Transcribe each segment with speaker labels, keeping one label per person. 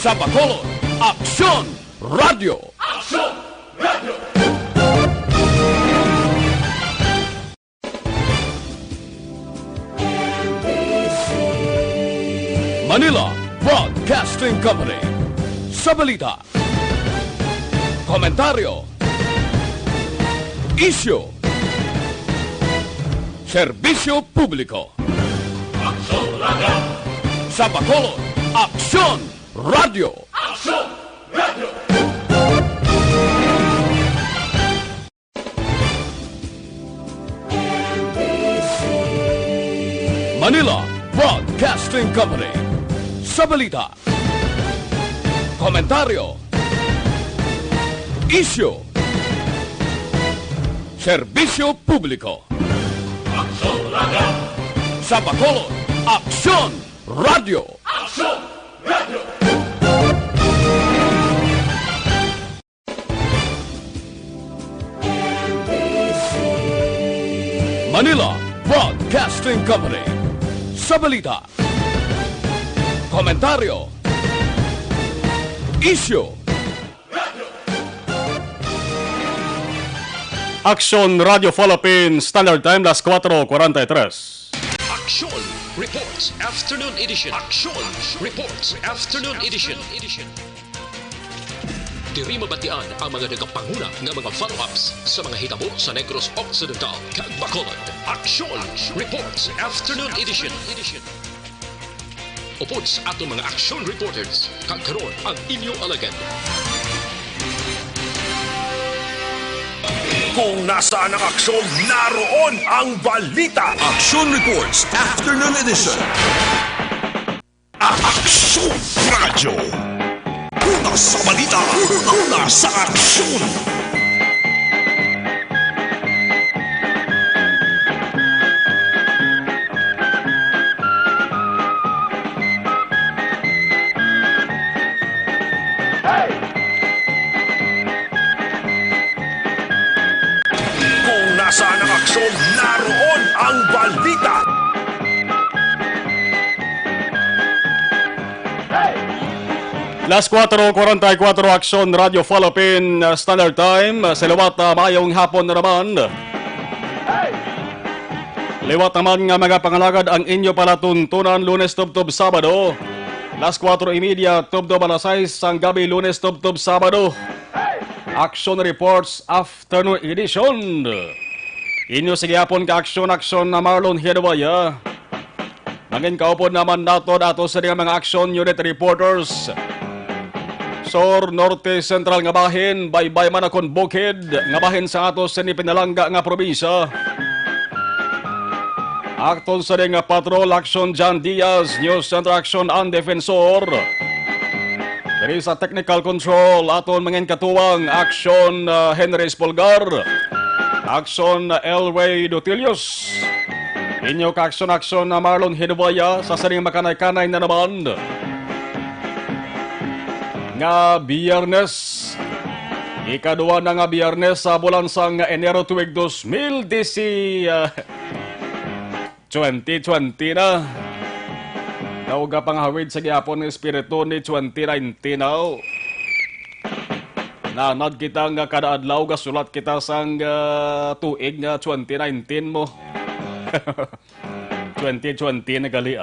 Speaker 1: Sa Bacolod, Aksyon Radio! Aksyon Radio! Manila Broadcasting Company. Sa balita, komentaryo, isyu, serbisyo publiko. Aksyon Radio! Sa Bacolod, Aksyon Radio! Aksyon Radio! Manila Broadcasting Company. Sa balita, komentaryo, isyu, serbisyo publiko. Aksyon Radio! Sa Bacolod, Aksyon Radio! Aksyon Radio! Manila Broadcasting Company. Sa balita, komentaryo, isyu,
Speaker 2: Aksyon Radio Philippines, Standard Time, las 4:43.
Speaker 3: Aksyon Reports Afternoon Edition. Aksyon Reports Afternoon Edition. Diri mabatian ang mga nagapanguna ng mga follow-ups sa mga hitabo sa Negros Occidental, kag Bacolod. Aksyon Reports Afternoon Edition. Upod sa atong mga action reporters, kag karon ang inyong alagad.
Speaker 4: Kung nasaan ang aksyon, naroon ang balita.
Speaker 5: Action Reports Afternoon Edition.
Speaker 4: Aksyon Radio. Una sa balita, una sa aksyon. Kung nasaan ang aksyon, naroon ang balita.
Speaker 2: Las 4:44, Aksyon Radio Philippine, Standard Time. Sa liwat mayong hapon na naman. Liwat naman nga mga pangalagad ang inyo palatuntunan Lunes tubtob Sabado. Las 4:30 tubtob alas 6 ang gabi Lunes tubtob Sabado. Action Reports Afternoon Edition. Inyo sige hapon ka aksyon na Marlon Hedawaya. Nangin kaupod naman nato sa mga action unit reporters. Sur, Norte, Central nga bahin, baybay man akong bukid, nga bahin sa ato sa Pinalanga nga probinsya. Akton sa ring Patrol Action John Diaz, News Center Action ang Defensor. Dari sa Technical Control, aton mangin katuwang Action Henry Spolgar, Action Elway Dutilius. Inyo ka action na Marlon Hedawaya sa saring makanay-kanay na naman. Nga Biyernes, ikaduwa na nga Biyernes sa bulan sang Enero tuig 2020 na. Nauga pang hawid sa gihapon ng espiritu ni 2019 now. Nanad kita nga kada adlaw ga sulat kita sang tuig nga 2019 mo. 2020 na gali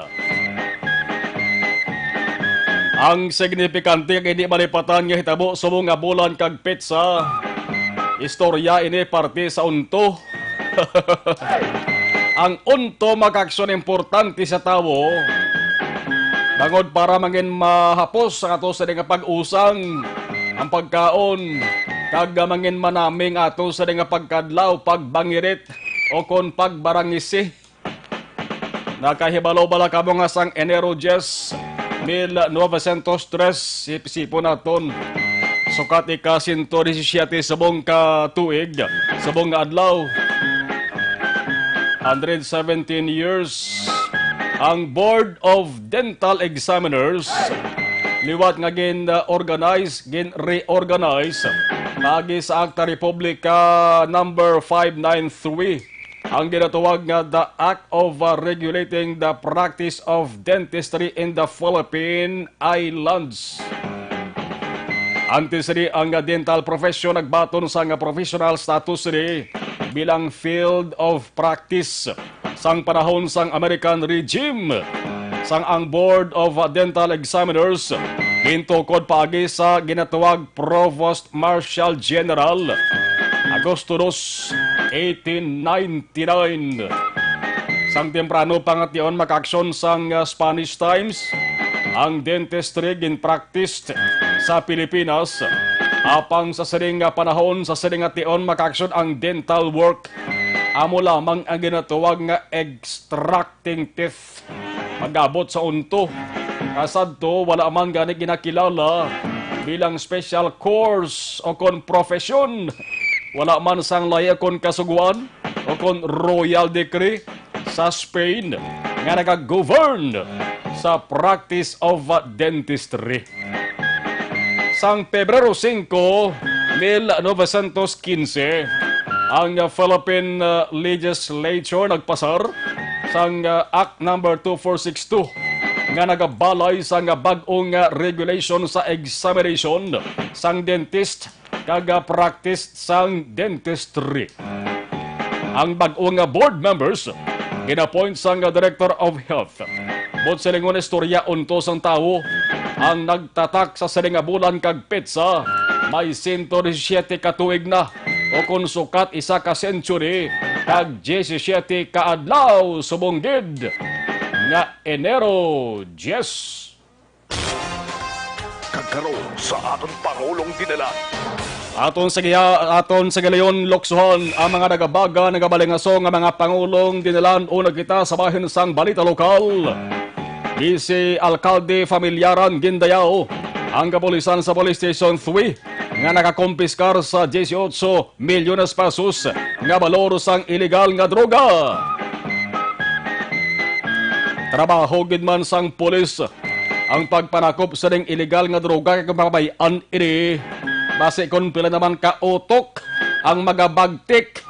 Speaker 2: Ang signifikante nga hindi malipatan nga hitabo subong nga bulan kag petsa. Istorya ini parte sa unto. Ang unto makaksyon importante sa tawo. Bangod para mangin mahapos sa ato sa nga pag-usang ang pagkaon kag mangin manaming ato sa nga pagkadlaw, pagbangirit o kon pagbarangisi. Nakahibalo bala kamo nga sang Enero 10 1903 sipo naton sukat ika-117 sabong ka tuig sabong nga adlaw 117 years ang Board of Dental Examiners liwat nga reorganize lagi sa Acta Republica number 593 ang ginatuwag nga the Act of Regulating the Practice of Dentistry in the Philippine Islands. Antes ni ang dental profession nagbaton sa nga professional status ni bilang field of practice sang panahon sang American regime. Sang ang Board of Dental Examiners hintukod paagi sa ginatawag Provost Marshal General Agosto 2, 1899. Sang temprano pangation makaksyon sang Spanish Times, ang dentistry gin-practiced sa Pilipinas. Apang sa sining panahon sa sining tion makaksyon ang dental work. Amo lamang ang ginatawag nga extracting teeth. Pag-abot sa unto, kasadto wala man gani ginakilala bilang special course o kon profesyon. Wala man sang laya kon kasuguan o kon royal decree sa Spain nga nag-govern sa practice of dentistry. Sang Pebrero 5, 1915, ang Philippine Legislature nagpasar sang Act No. 2462 nga nagabalay sang bag-ong regulation sa examination sang dentist kag practice sang dentistry. Ang bag-ong board members ginapoint sang Director of Health. Bot silingon istorya untos ang tao ang nagtatak sa siling bulan kag petsa may 117 katuig na o kung sukat isa ka century kag 17 kaadlaw subong gid nga Enero 10.
Speaker 4: Kagkaroon sa aton Pangulong dinala.
Speaker 2: Aton sa gayon loksohon ang mga nagabaga nagabalingaso nga mga pangulong dinalan o nagkita sa bahin sang balita lokal. Di si Alcalde Familyaran Gindayaw ang kapulisan sa Police Station 3 nga nakakompiskar sa 18 milyones pesos nga balor sang illegal nga droga. Trabaho gid man sang pulis ang pagpanakop sa ding illegal nga droga kag pabayan ini. Base kon pila naman ka utok ang magabagtik.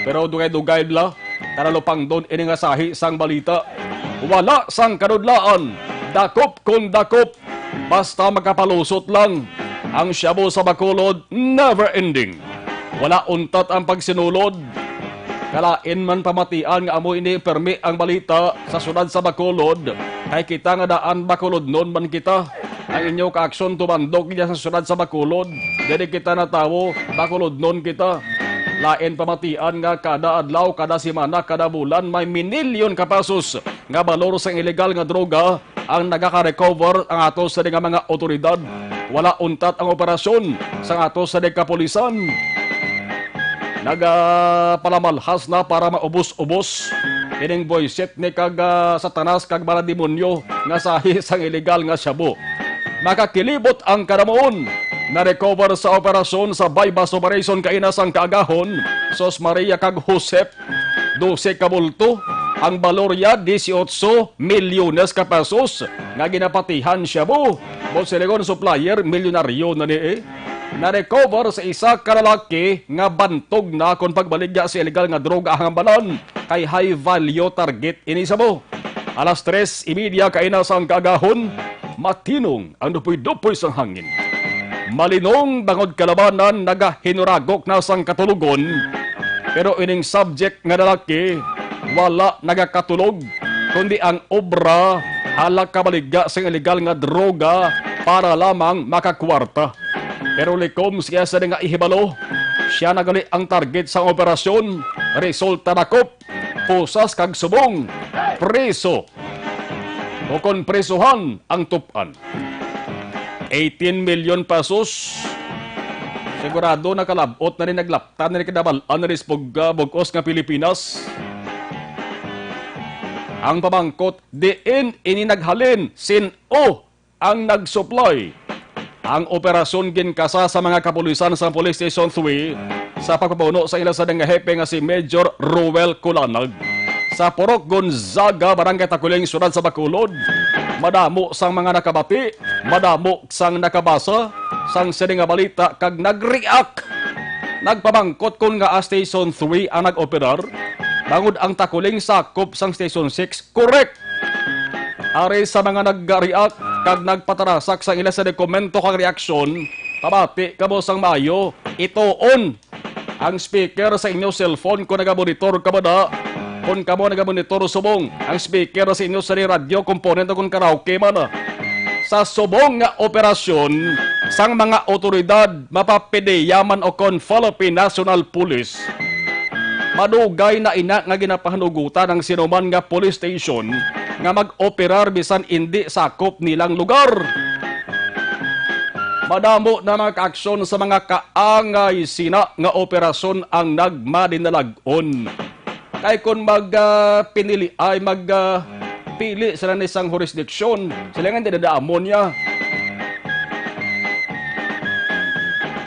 Speaker 2: Pero dugay-dugay la karalupang doon ini nga sahi sang balita. Wala sang kanudlaan. Dakop kon dakop. Basta makapalusot lang. Ang shabu sa Bacolod never ending. Wala untat ang pagsinulod. Kalain man pamatian nga amo ini permi ang balita sa syudad sa Bacolod. Kay kita nga daan Bacolod noon man kita. Ang inyo ka-aksyon tumandok niya sa syudad sa Bacolod. Dili kita natawo, Bacolod noon kita. Lain pamatian nga kada adlaw, kada semana, kada bulan may minilyon ka pesos nga balor sa illegal nga droga ang nagaka-recover ang ato sa nga mga otoridad. Wala untat ang operasyon sa ato sa kapulisan. Nagapalamalhas na para maubos-ubos. Ining boyset ni kag satanas kag mga demonyo nga sahi sang illegal nga shabu. Makakilibot ang karamoon na recover sa operasyon sa bypass operation kainas ang kaagahon Sos Maria kag Josep 12 kabulto ang balorya 18 milyones ka pesos nga ginapatihan siya mo. Bosilegon supplier milyonaryo na ni na-recover sa isa ka lalaki nga bantog na kung pagbaligya sa illegal nga droga ang balan kay high value target ini sa mo. Alas 3:30 kainas ang kaagahon. Matinong ang dupoy-dupoy sang hangin. Malinong bangod kalabanan nagahinuragok na sang katulugon. Pero ining subject nga lalaki wala nagakatulog kundi ang obra halak kabaligya sang illegal nga droga para lamang makakwarta. Pero likom siya sa nga ihibalo. Siya nagali ang target sa operasyon. Resulta nakop, pusas kag subong, preso. O kon presuhan ang tupan. 18 milyon pesos. Sigurado nakalabot na rin naglaptan na rin kadabalaan na rin bugos nga Pilipinas. Ang pamangkot, diin ini naghalin sin o ang nagsupply. Ang operasyon ginkasa sa mga kapulisan sa Police Station 3 sa pagpapuno sa ilang sa hepe nga si Major Ruel Culanag. Sa Porok Gonzaga, Barangay Takuling, syudad sa Bacolod, madamo sang mga nakabati, madamo sang nakabasa, sang sining nga balita kag nag-react. Nagpamangkot kung nga Station 3 ang nag-operar, bangod ang Takuling sakop sang Station 6, correct. Ari sa mga nag-react kag nagpatarasak sa ila sa dokumento kag reaksyon, Pabati kamo sang Mayo. Ito-on ang speaker sa inyong cellphone kung nagamonitor ka ba na. Kung kamo nagamonitor subong, ang speaker sa inyong sa radio component o kung karaoke man. Sa subong nga operasyon sang mga otoridad mapapideyaman o kon Philippine National Police, madugay na ina nga ginapahanugutan ng sinuman nga police station nga mag-operar bisan hindi sakop nilang lugar. Madamo na mga kaaksyon sa mga kaangay sina nga operasyon ang nagmadinalag-on. Kay kung magpinili ay magpili sila ng isang jurisdiksyon, sila nga dinadaamon niya.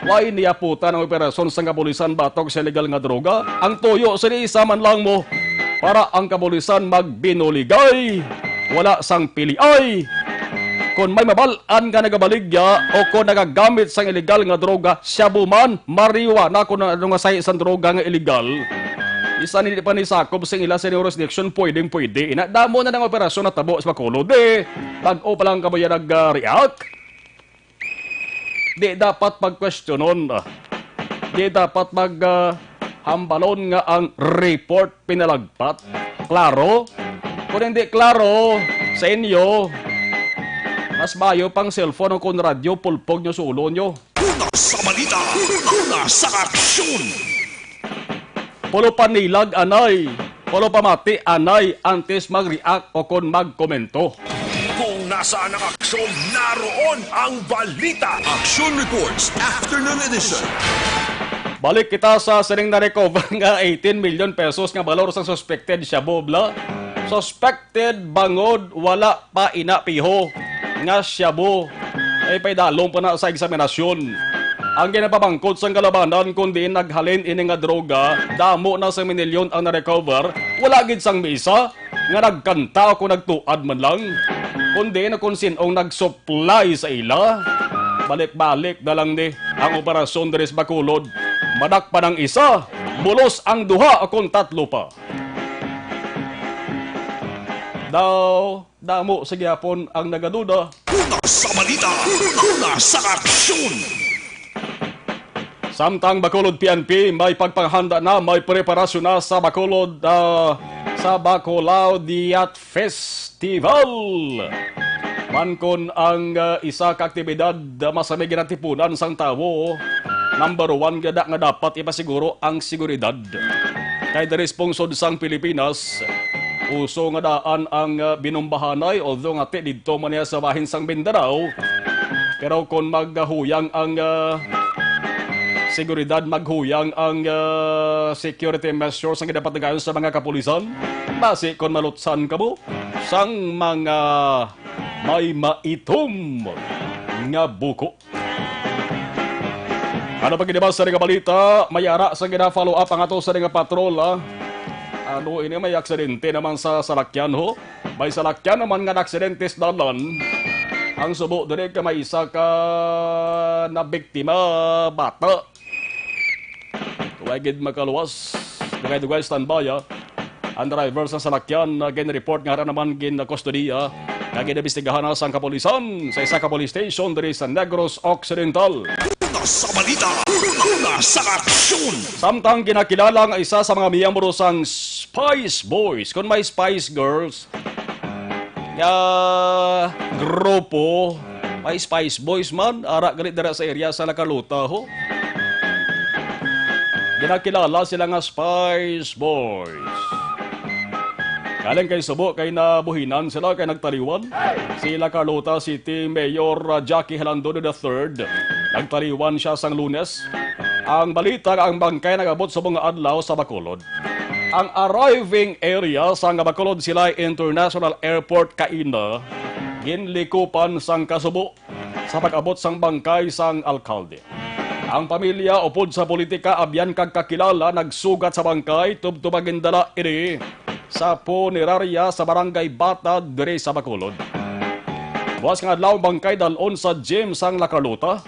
Speaker 2: Why niya puta ng operasyon sa kapulisan batok sa legal nga droga? Ang tuyo sa isa man lang mo para ang kapulisan magbinuligay. Wala sang pili ay. Kung may mabalaan ka nagabaligya o kung nagagamit sang illegal nga droga, siya buman, marijuana kung ano nga sa isang droga nga illegal. Isa hindi pa ni sakop sa ila sa jurisdiction, pwedeng. Inadamo na ng operasyon na tabo sa Bacolod Bago pa lang ka ba yan nag-react? Di dapat mag-questionon. Di dapat hambalon nga ang report pinalagpat. Klaro? Kung hindi klaro sa inyo, mas mayo pang cellphone o kung radyo, pulpog nyo sa ulo nyo.
Speaker 4: Una sa balita, una sa aksyon.
Speaker 2: Polo panilag anay, polo pamati anay antes mag-react o kung mag-komento.
Speaker 4: Kung nasaan ang aksyon, naroon ang balita.
Speaker 5: Action Reports Afternoon Edition.
Speaker 2: Balik kita sa sining na-recover nga 18 million pesos nga balor sa suspected Shabobla. Suspected bangod wala pa inapiho nga Shabu ay paidalong pa na sa eksaminasyon. Ang ginapabangkod sa kalabanan kundi naghalin ini nga droga, damo na sa minilyon ang na-recover, wala gid sang misa nga nagkanta o kung nagtuad man lang. Kundi na kung sinong nag-supply sa ila. Balik-balik na lang ni ang operasyon deres Bacolod. Madak pa ng isa, bulos ang duha o kung tatlo pa. Damo sa gyapon ang nagaduda.
Speaker 4: Una sa balita, una sa aksyon.
Speaker 2: Samtang Bacolod PNP may pagpanghanda na, may preparasyon na sa Bacolod sa Bacolao Diat Festival. Mankon ang isa ka aktibidad masamig ginatipunan sang tawo. Number 1 gada nga dapat ipasiguro ang seguridad. Kay the responsod sang Pilipinas, uso nga daan ang binombahanay, although nga didto man niya sa bahin sang Mindanao. Pero kung maghuyang ang seguridad, maghuyang ang security measures ang dapat nagayon sa mga kapulisan, base kung malutsan ka mo sang mga may maitom nga buko. Ano pa ginibas sa nga balita? Mayara sa gina-follow up ang ato sa nga patrol. Ini may aksidente naman sa salakyan ho. May salakyan naman nga aksidente sa dalan. Ang subo doon ka may isa ka na biktima bata. Tuwagid makaluwas. Dugay-dugay standby. Ang driver sa salakyan gin-report nga naman gin-kustodiya na ginabistigahan na sa kapulisan sa isa ka police station diri sa Negros Occidental.
Speaker 4: Una sa balita, una sa aksyon.
Speaker 2: Samtang ginakilala ang isa sa mga miyembro sang Spice Boys, kung may Spice Girls, grupo, may Spice Boys man, ara ganit dira sa area sa Nakaluta ho. Ginakilala sila nga Spice Boys. Galing kay Subo, kay nabuhinan sila, kay nagtaliwan. Sila Carlota City Mayor Jackie Halando III. Nagtaliwan siya sang Lunes. Ang balita ang bangkay nagabot sa mga adlaw sa Bacolod. Ang arriving area sa Bacolod Silay International Airport kaina, ginlikupan sang Kasubo sa pag-abot sang bangkay sang alkalde. Ang pamilya upod sa politika abyan kagkakilala nagsugat sa bangkay tubtubagin dala iri sa punerarya sa Barangay Bata dire sa Bacolod. Buwas nga adlaw bangkay dalon sa gym sang La Carlota.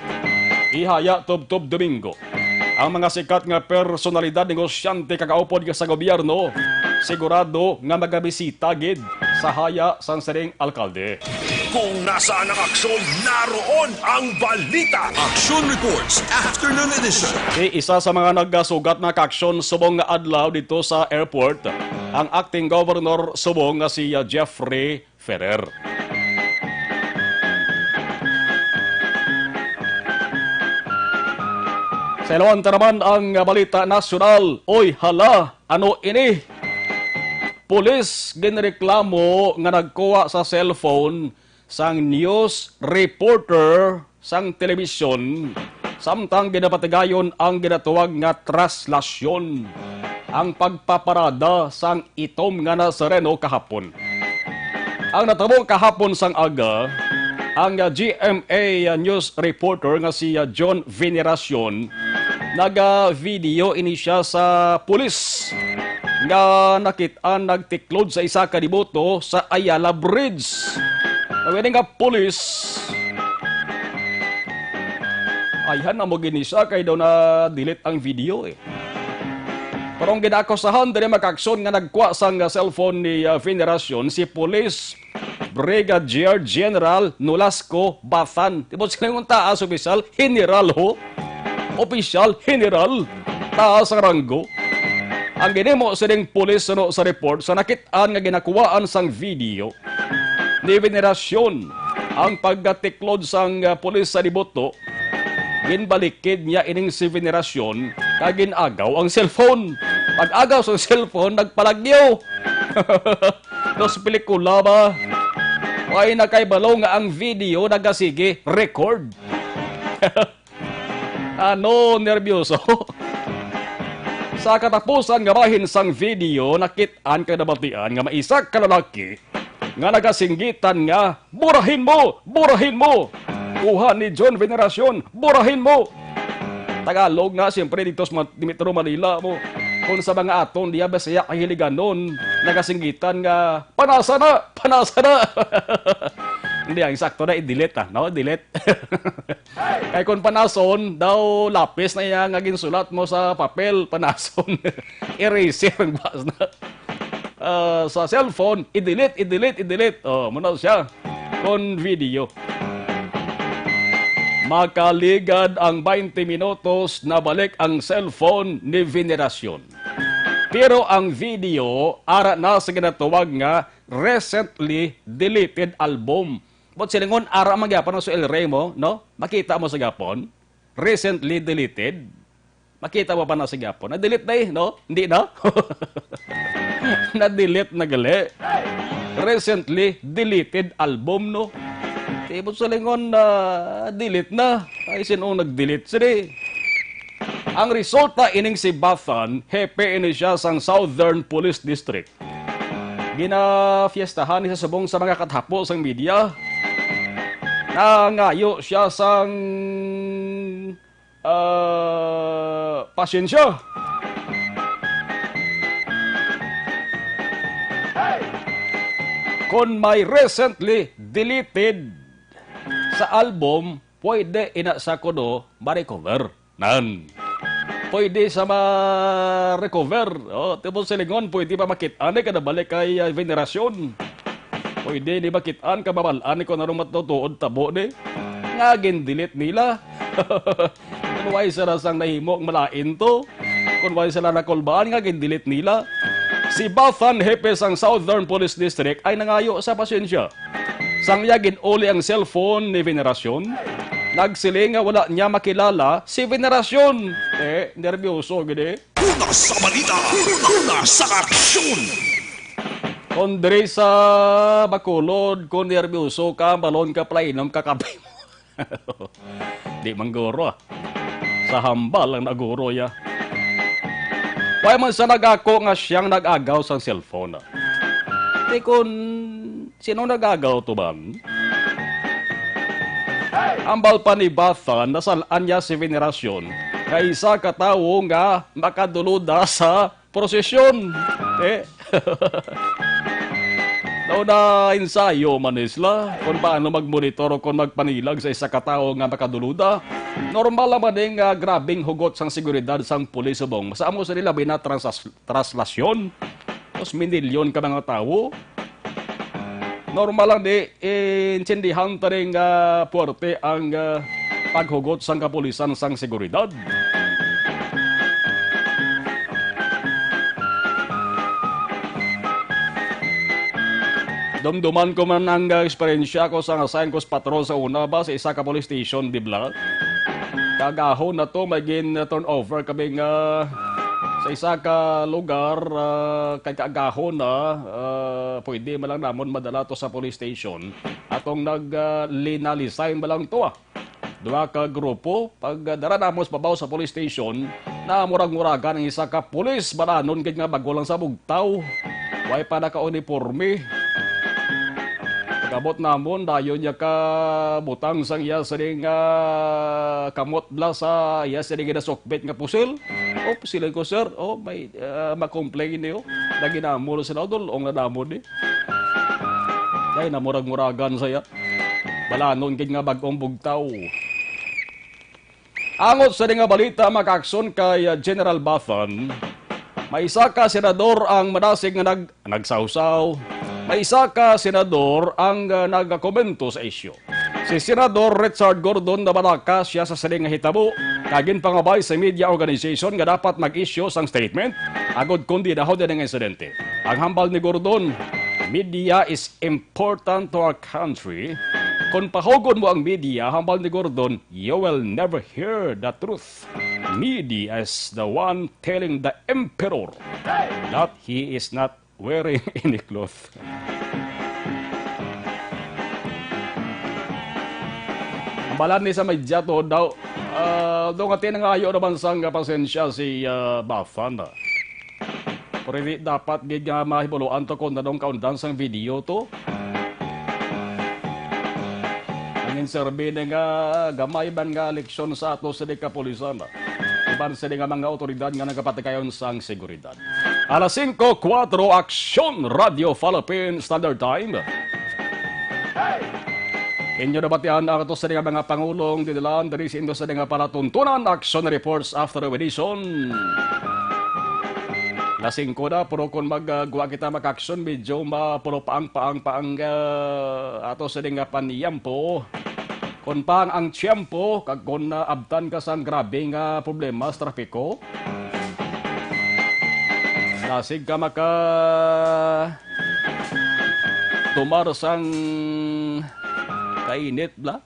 Speaker 2: Ihaya tubtub Domingo. Ang mga sikat nga personalidad negosyante kagaupod sa gobyerno sigurado nga magabisita gid sa haya sang sering alkalde.
Speaker 4: Kung nasaan ang aksyon, naroon ang balita.
Speaker 5: Action Reports Afternoon Edition.
Speaker 2: Isa sa mga nagsugat na kaaksyon subong nga adlaw dito sa airport, ang acting governor subong nga si Jeffrey Ferrer. Sa ilawanta naman ang balita nasyonal. Oy, hala, ano ini? Pulis ginreklamo nga nagkuha sa cellphone sang news reporter sang telebisyon samtang ginapatigayon ang ginatuwag nga traslasyon ang pagpaparada sang itom nga Nazareno kahapon. Ang natabo kahapon sang aga, ang GMA news reporter nga si John Veneracion naga-video ini siya sa pulis nga nakitaan nagtiklod sa isa ka diboto sa Ayala Bridge. Ang nga pulis ayhan na mo ginisa kay daw na delete ang video eh. Pero ang ginakusahan dili makakson nga nagkuha sang cellphone ni Veneracion si Police Brigadier General Nolasco Bathan. Tibot sila yung taas opisyal, general ho. Opisyal, general, taas ang ranggo. Ang ginimo sining pulis sa report sa nakitaan nga ginakuwaan sang video ni Veneracion ang pagkatiklod sang pulis sa diboto. Ginbalikid niya ining si Veneracion kagin agaw ang cellphone. Pag-agaw sa cellphone, nagpalagyo. Dos pelikula ba? Ay nakaibalaw nga ang video nagasige record. Ano, nervyoso? Sa katapusan nga bahin sang video, nakitaan ka nabatian nga maisak ka lalaki nga nagasinggitan nga, burahin mo! Burahin mo! Kuha ni John Veneracion, burahin mo! Tagalog nga, siyempre dito sa Metro Manila mo. Kung sa mga aton, diya Bisaya kahiligan nun, nagasinggitan nga, panasa na! Panasa na! Hindi, ang sakto na i-delete no? Delete. Kaya kung panason, daw lapis na iya nga ginsulat mo sa papel, panason. Eraser ang bas na. Sa cellphone, i-delete. Oh, muna siya. Kung video. Makaligad ang 20 minutos na balik ang cellphone ni Veneracion. Pero ang video, ara na sa ginatuwag nga recently deleted album. But silingon, ara magyapon sa El Remo, no? Makita mo sa gapon. Recently deleted. Makita mo pa na sa gapon. Na-delete na eh, no? Hindi na? Na-delete na gali. Recently deleted album, no? But silingon, delete na. Ay, sinong nag-delete? Sige. Ang resulta ining si Bathan, hepe ini siya sang Southern Police District. Gina-fiestahan ni sa subong sa mga kathapo sang media. Nangayo siya sang pasyensya. Kung may recently deleted sa album, pwede ina sa kuno ma-recover. Nan. Pwede sa ma-recover. Oh, tibon silingon, pwede pa makit-ani ka na balik kay Veneracion. Pwede di makitaan ka babalaan ko narong matutuod tabo ni. Nga gin-delete nila. Kung why sila sang nahimo ang malain to. Kung why sila nakulbaan nga gin-delete nila. Si Bathan, hepe sang Southern Police District ay nangayo sa pasyensya. Sang yagin uli ang cellphone ni Veneracion. Nagsiling nga wala niya makilala si Veneracion. Nervyoso gini.
Speaker 4: Una sa balita, una sa aksyon.
Speaker 2: Kung diri sa Bacolod, kung nervyoso ka, balon ka, plainom ka, kape mo. Di mangguro Sa hambal ang naguro ya. Kaya man sa nagako nga siyang nag-agaw sa cellphone. Di kung sino nag-agaw to ba? Ambal pa ni Bathan, nasalaan niya si Veneracion. Kaya isa katawo nga makaduluda sa prosesyon. Daw na ensayo man isla kung paano magmonitor o kung magpanilag sa isa katao nga makaduluda. Normal naman din nga grabing hugot sang seguridad sang pulis subong. Masamo sa nila binatranslation. Tapos minilyon ka mga tao. Normal lang di intindihan taring puwerte ang paghugot sang kapulisan sang seguridad. Dumduman ko man ang eksperyensya ko sa assign ko sa patrol sa una ba sa isa ka police station, di ba? Kagahon na to, maging turnover kami sa isa ka lugar, kay kagahon na, pwede malang namon madala to sa police station. Atong naglinalisign malang to Dua ka grupo, pag dara namos pabaw sa police station, na murag-muragan ang isa ka pulis, balanon kay nga bago lang sa bugtaw. Way pa naka-uniforme. Kabot namon dayon niya ka butang sang iya sering kamot bla sa iya sering ginasokbet nga pusil. O pusilan ko sir, may ma-complain niyo. Lagi namon sila dol ong nadamon ni. Kaya namurag-muragan saya. Balanon kay nga bagong bugtaw. Angot sa nga balita makakson kay General Bathan, may isa ka senador ang madasig nga nagsawsaw. May isa ka senador ang nagkomento sa isyo. Si Senador Richard Gordon na malakas siya sa saling nga hitabo. Kagin pangabay sa media organization nga dapat mag-issue sang statement agod kundi dahon din ang insidente. Ang hambal ni Gordon, media is important to our country. Kung pahugod mo ang media, hambal ni Gordon, you will never hear the truth. Media is the one telling the emperor that he is not wearing any cloth. Ang balan ni sa medya to daw, doon nga tinangayo naman sang pasensya si Bathan. Pero hindi dapat di nga mahibuluan to kung nanong kaundan sang video to. Ang inserbi na nga gamay ban nga leksyon sa ato sa di kapulisan. Iban sa di nga mga otoridad nga nagapatikayon sang seguridad. Alas 5:04, Aksyon Radio Philippine Standard Time. Inyo nabatihan ang ito sa mga pangulong didalaan dari sa inyo sa mga palatuntunan Aksyon Reports After Edition. Lasing ko na, pero kung maggawa kita makaksyon, medyo mapuro paang ato sa mga paniyampo. Kung paang ang tiyempo, kag kung abtan ka sang grabe nga problema sa trapiko, nasig ka maka tumar sang kainit bla.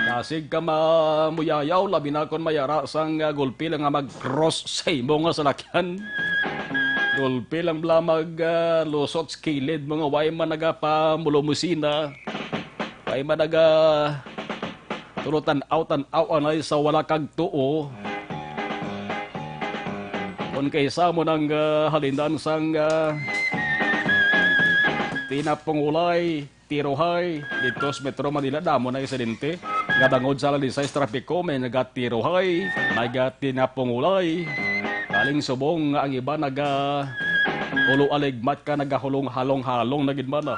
Speaker 2: Nasig ka mamuyayaw, labi na kung mayara sang gulpi lang nga mag-cross sa imo nga salakyan. Gulpi lang bla mag-lusot sa kilid, mga way man nagapamulumusina. Way man turutan-aw anay sa wala kag tuo. Kung kaysa mo nang halindan sang tinapungulay, tirohay, dito sa Metro Manila, damo na isidente. Gadangod sa lalisay sa trapiko, may nagatirohay, may tinapungulay. Kaling subong nga ang iba ulo-aligmat ka, nagahulong halong-halong na gidmana.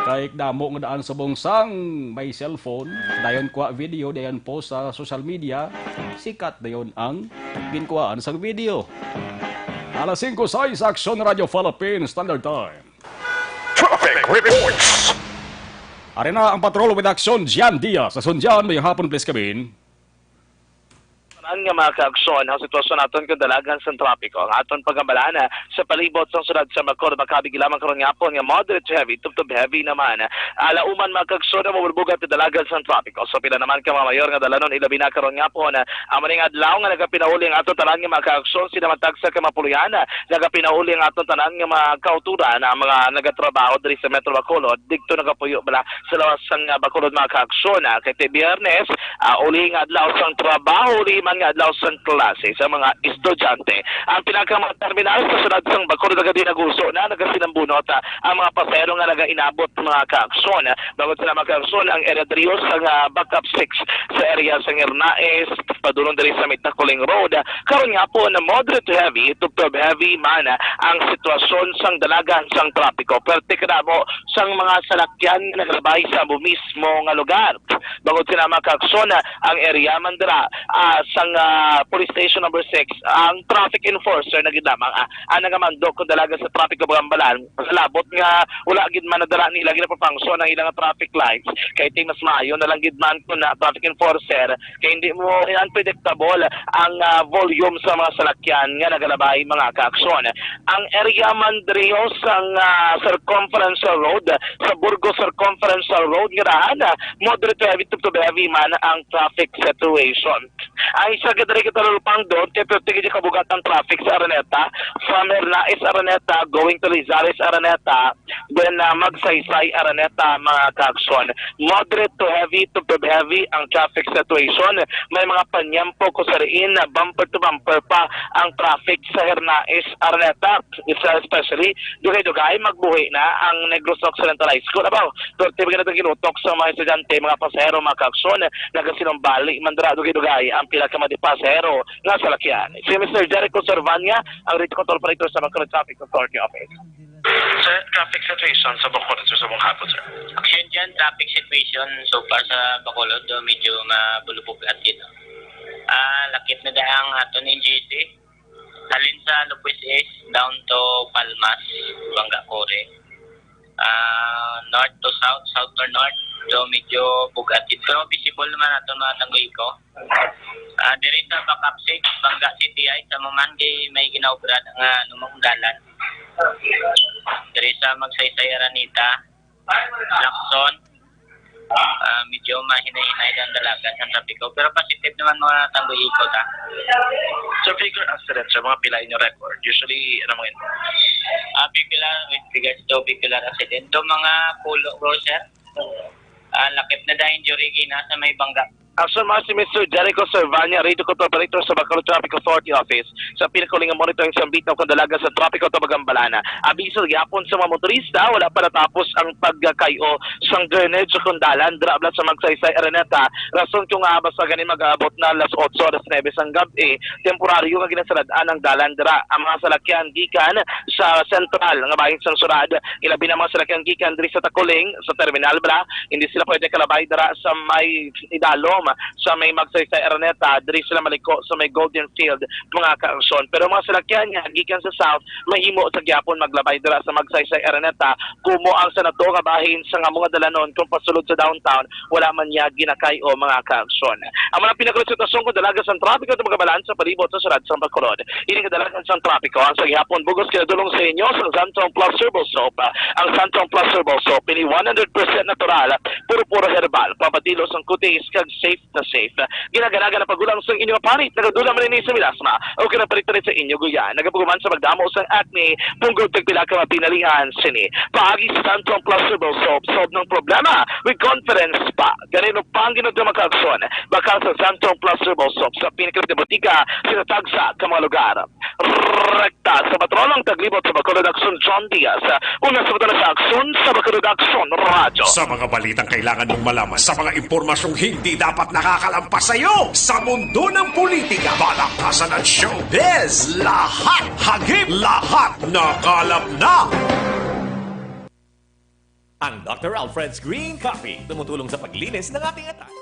Speaker 2: Kahit damo nga daan subong sang may cellphone, dayon kwa video, dayon po sa social media, sikat dayon ang ginkuhaan sang video. Alas 5:06, Aksyon Radio Philippine Standard Time.
Speaker 4: Traffic reports.
Speaker 2: Arena ang patrol with Aksyon, Jan Diaz. Sa Sundian, may hapon please kabin.
Speaker 6: Ang nga mga kaaksyon, ang sitwasyon natin kung dalagan sa trapiko. Ang aton pagkambalana sa palibot sa sunod sa Macor, makabig lamang karon nga po nga moderate to heavy, tub heavy naman. Alauman mga kaaksyon na maburbugat sa dalagan sa trapiko. So pila naman ka mga mayor nga dalanon, ilabi na karon nga po na amaning adlaw nga nagapinahuli ang aton tanan nga mga kaaksyon, sila matagsa ka mapuluyana, nagapinahuli ang aton tanan nga mga kauturan, ang mga nagatrabaho diri sa Metro Bacolod, digto nagapuyo bala sa lawas sang Bacolod mga kaaksyon. Kay Biyernes, uli nga adlaw sang trabaho, uli man nga adlaw sang klase sa mga estudyante. Ang pinaka terminal sa sunod sang Bacolod agad naguso na nagasinambunot ang mga pasahero nga nagainabot mga kaaksyon. Bago sila mga kaaksyon ang area Rios ang backup 6 sa area sang Hernaes padulong diri sa Mitacoling Road. Karon nga po na moderate to heavy, tub heavy man ang sitwasyon sang dalagan sang trapiko. Perti kada mo sang mga salakyan nga naglabay sa mismo nga lugar. Bangod sila mga kaaksyon, ang area mandira sang police station number 6, ang traffic enforcer na gid lamang ang nagamando kung dalaga sa traffic kabagambalan. Labot nga wala gid man nadala nila gid pa-function ang ilang traffic lights kay ting mas maayo na lang gid man kun na traffic enforcer kay hindi mo unpredictable ang volume sa mga salakyan nga nagalabay mga kaaksyon. Ang area mandrio sang circumferential road sa Burgos Circumferential Road nga daan moderate to heavy to heavy man ang traffic situation. Ang isa gid diri kita lupang doon kay perti gid kabugat ang traffic sa Araneta from Hernais Araneta going to Rizales Araneta then Magsaysay Araneta mga kaaksyon. Moderate to heavy ang traffic situation. May mga panyampo ko sa riin na bumper to bumper pa ang traffic sa Hernais Araneta, especially dugay-dugay magbuhi na ang Negros Occidental High School. Abaw, perti ba na ginutok sa mga estudyante, mga pasahero, mga kaaksyon nagasinumbali mandra dugay-dugay ang pila ka mga pasahero nga salakyan. Si Mr. Jericho Servania, ang Regional Control Operator sa Bacolod Traffic Authority Office. Sir, traffic situation sa Bacolod, sir, sa buong hapon, sir.
Speaker 7: Action dyan, traffic situation so far sa Bacolod, medyo mabulubog at dito. Lakip na dahang aton ng GC, halin sa Lopez East, down to Palmas, Bangga Core. North to south, south to north, so medyo bugatid. Pero visible naman aton mga tanggoy ko. Diri sa backup 6, Bangga CTI, sa Mamangge, may ginaobrad nga numangdalan. Diri sa Magsaysay Araneta, Lacson, medyo mahinay-hinay ang dalagan sa trapiko. Pero positive naman mga tanggoy ko ta.
Speaker 6: So figure accident, sir, mga pila inyo record. Usually, ano mo yun?
Speaker 7: Vehicular, with regards to vehicular accident. Do mga pulo, sir. Lakip na dahil injury gina sa may Bangga.
Speaker 6: Action mga si Mr. Jericho Servania, Radio Control Operator sa Bacolod Traffic Authority Office sa pinakaling monitoring sa bitang kandalaga sa trapiko sa Bagambalana. Abiso gyapon sa mga motorista, wala pa natapos ang pagkayo sang drainage sa kundalan drabla sa Magsaysay Araneta. Rason kung basta ganin mag-aabot na alas 8 oras 9 ang gabi, temporaryo nga ginasaladaan ang dalan dira ang mga salakyan gikan sa sentral nga bahin sang surad. Ilabi na mga salakyan gikan diri sa Takuling sa terminal bra, hindi sila pwede kalabay dira sa may idalom sa may Magsaysay Araneta, diri sila maliko sa may Golden Field mga kaaksyon. Pero mga salakyan niya gikan sa south mahimo sa gyapon maglabay dira sa Magsaysay Araneta kumo ang sanato nga bahin sa nga mga dalanon kung pasulod sa downtown wala man niya ginakayo mga kaaksyon. Ang mga pinakalang sitwasyon ko dalaga sa trapiko at magabalan sa palibot sa surad sa Bacolod. Ini kadalagan sa trapiko ang sa gyapon bugos kinadulong sa inyo sa Santong Plus Herbal Soap. Ang Santong Plus Herbal Soap ini 100% natural, puro herbal, papadilos ang kutis kag safe na safe. Ginaganaga na pagulang sa inyo panit, nagadula man ini sa milasma o kinapalitan sa inyo guyan. Nagapuguman sa magdamo sa acne, punggol tagpila ka mapinalihan sini. Paagi sa Santong Plus Herbal Soap, solve ng problema with confidence pa. Ganino pang ginagawa makakson. Bakal sa Santong Plus Herbal Soap sa pinakilip na botika sa tagsa ka mga lugar. Rekta sa patrolong taglibot sa Bacolod Action John Diaz. Una sa patala sa Action sa Bacolod Action Radio.
Speaker 4: Sa mga balitang kailangan mong malaman, sa mga impormasyong hindi dapat nakakalampas sa iyo, sa mundo ng politika, balakasan ng showbiz, lahat hagip, lahat nakalap na.
Speaker 8: Ang Dr. Alfred's Green Coffee tumutulong sa paglinis ng ating atay.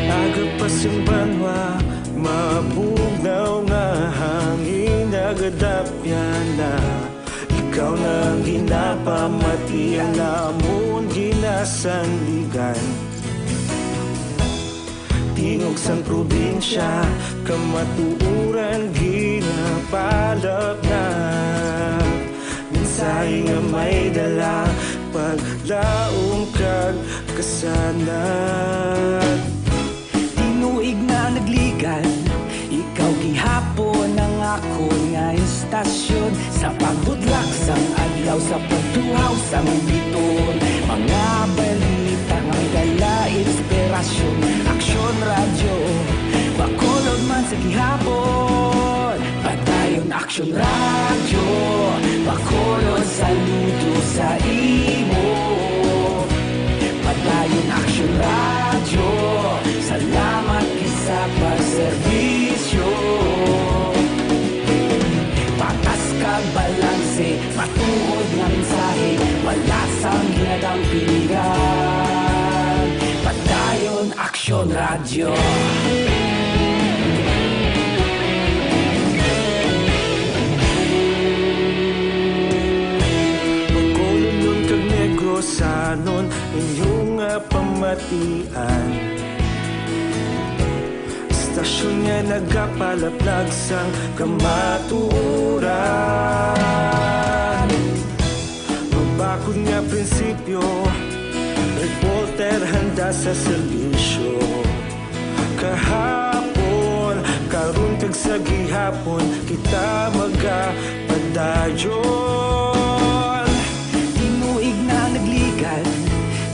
Speaker 9: Agapasang banwa, mabugnaw na hangin, nagadapya na. Ikaw nang ginapamati, ang lamon ginasandigan. Tingog sang probinsya, kamatuuran ginapalap na. Minsay nga may dala, paglaom kag kasanat. Action Radio, Bacolod, saludo sa imo. Padayon Action Radio, salamat isa pagserbisyo. Patas kag balanse, matuod nga mensahe, wala sang ginadang pilihan. Padayon Action Radio. Sanon inyong pamatian, stasyon nga nagapalaplag sang kamaturan. Magbakod nga prinsipyo, reporter handa sa serbisyo. Kahapon, karun kag sa gihapon, kita magapadayon.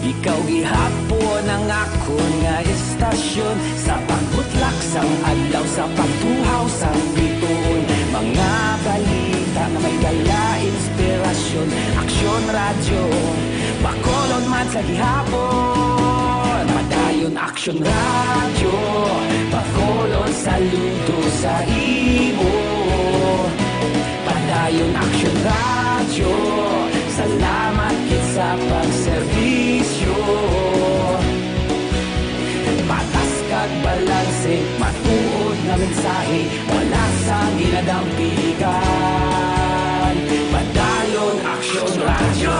Speaker 9: Ikaw gihapon ang akon nga istasyon, sa pagbutlak sang adlaw, sa pagtuhaw sang bituon. Mga balita na may dala inspirasyon. Aksyon Radio, Bacolod man sa gihapon. Padayon Aksyon Radio, Bacolod, saludo sa imo. Padayon Aksyon Radio, salamat kit sa pagserbisyo. Patas kag balanse, matuod na mensahe, wala sang ginadang pilihan. Padayon Aksyon Radio.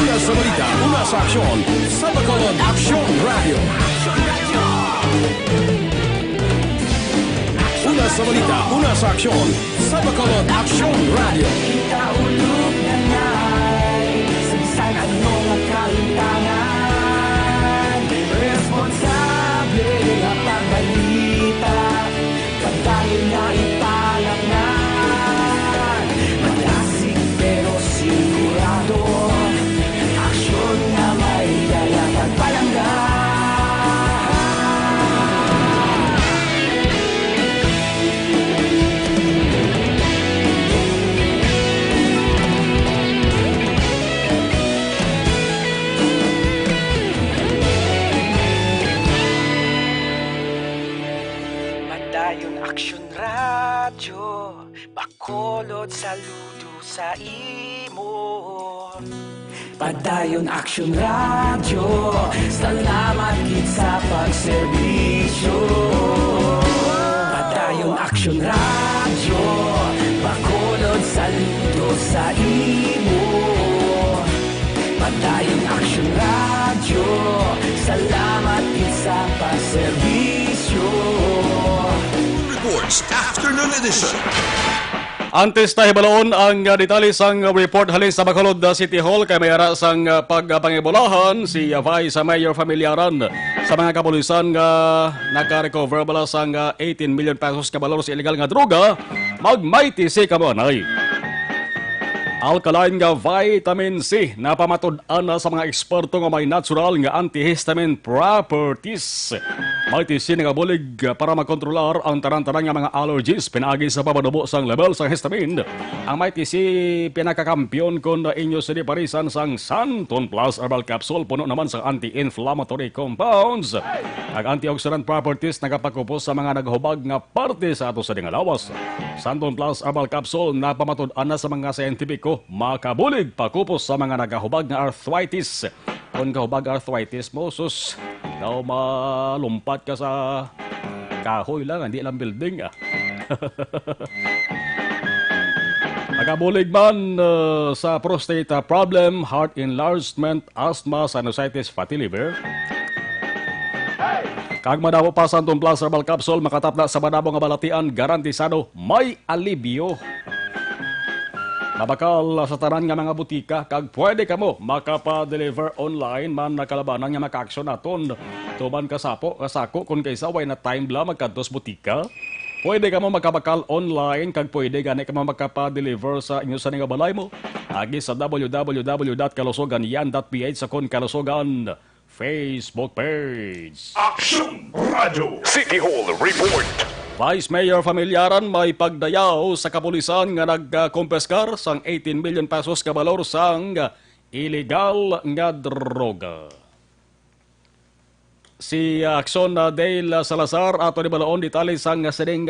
Speaker 1: Una sa balita, una sa aksyon, sa Bacolod Aksyon Radio. Una sa balita, una sa aksyon, sa Bacolod Aksyon Radio.
Speaker 9: Kita ulog na ngay, sabsan anong ang kalintangan. Responsable ang pagbalita, pagdayon na ipalangnan. Malasig pero sigurado, aksyon na may dala pagpalanggan. Aksyon Radio, Bacolod, saludo sa imo. Padayon Aksyon Radio, salamat kit sa pagserbisyo. Padayon Aksyon Radio, Bacolod, saludo sa imo. Padayon Aksyon Radio, salamat kit sa pagserbisyo.
Speaker 5: Reports Afternoon Edition.
Speaker 2: Antes tayo baloon ang detalye sang report halin sa Bacolod City Hall kay mayara sang pagpangibulahan si Vice Mayor Familiaran sa mga kapulisan nga naka-recover bala sang 18 million pesos kabalor sa illegal nga droga magmighty si kabanay. Alkaline nga vitamin C na pamatud-an na sa mga eksperto nga may natural nga antihistamine properties. Mighty C nga bulig para makontrolar ang taran-taran nga mga allergies pinaagi sa pabadubo sang level sa histamine. Ang Mighty C pinakakampiyon kon na inyo sa parisan sang Santon Plus Herbal Capsule puno naman sa anti-inflammatory compounds. Ang antioxidant properties nagapakupos sa mga naghubag nga parte sa ato sa dingalawas. Santon Plus Herbal Capsule na pamatud-an na sa mga scientifico makabulig pakupos sa mga nagahubag nga arthritis. Kung kahubag arthritis mo, sus, daw malumpat ka sa kahoy lang, hindi lang building. Nakabulig man sa prostate problem, heart enlargement, asthma, sinusitis, fatty liver. Kag madamo pa Santon Plus Herbal Capsule, makatapla sa madamo nga balatian, garantisado may alibyo. Nabakal sa tanan nga mga butika, kag pwede ka mo makapa-deliver online man nakalabanan nga maka-aksyon naton. Tuman kasapo, kasako kung kaysa way na time bla magkantos butika. Pwede ka mo makabakal online, kag pwede gani ka mo makapa-deliver sa inyo sa nga balay mo. Agi sa www.kalusoganyan.ph sa kon Kalusogan Facebook page.
Speaker 4: Aksyon Radio City Hall Report.
Speaker 2: Vice Mayor Familyaran may pagdayaw sa kapulisan nga nagkumpeskar sang 18 million pesos ka balor sang illegal nga droga. Si Akson Dale Salazar ato ni balaon detalye sang sining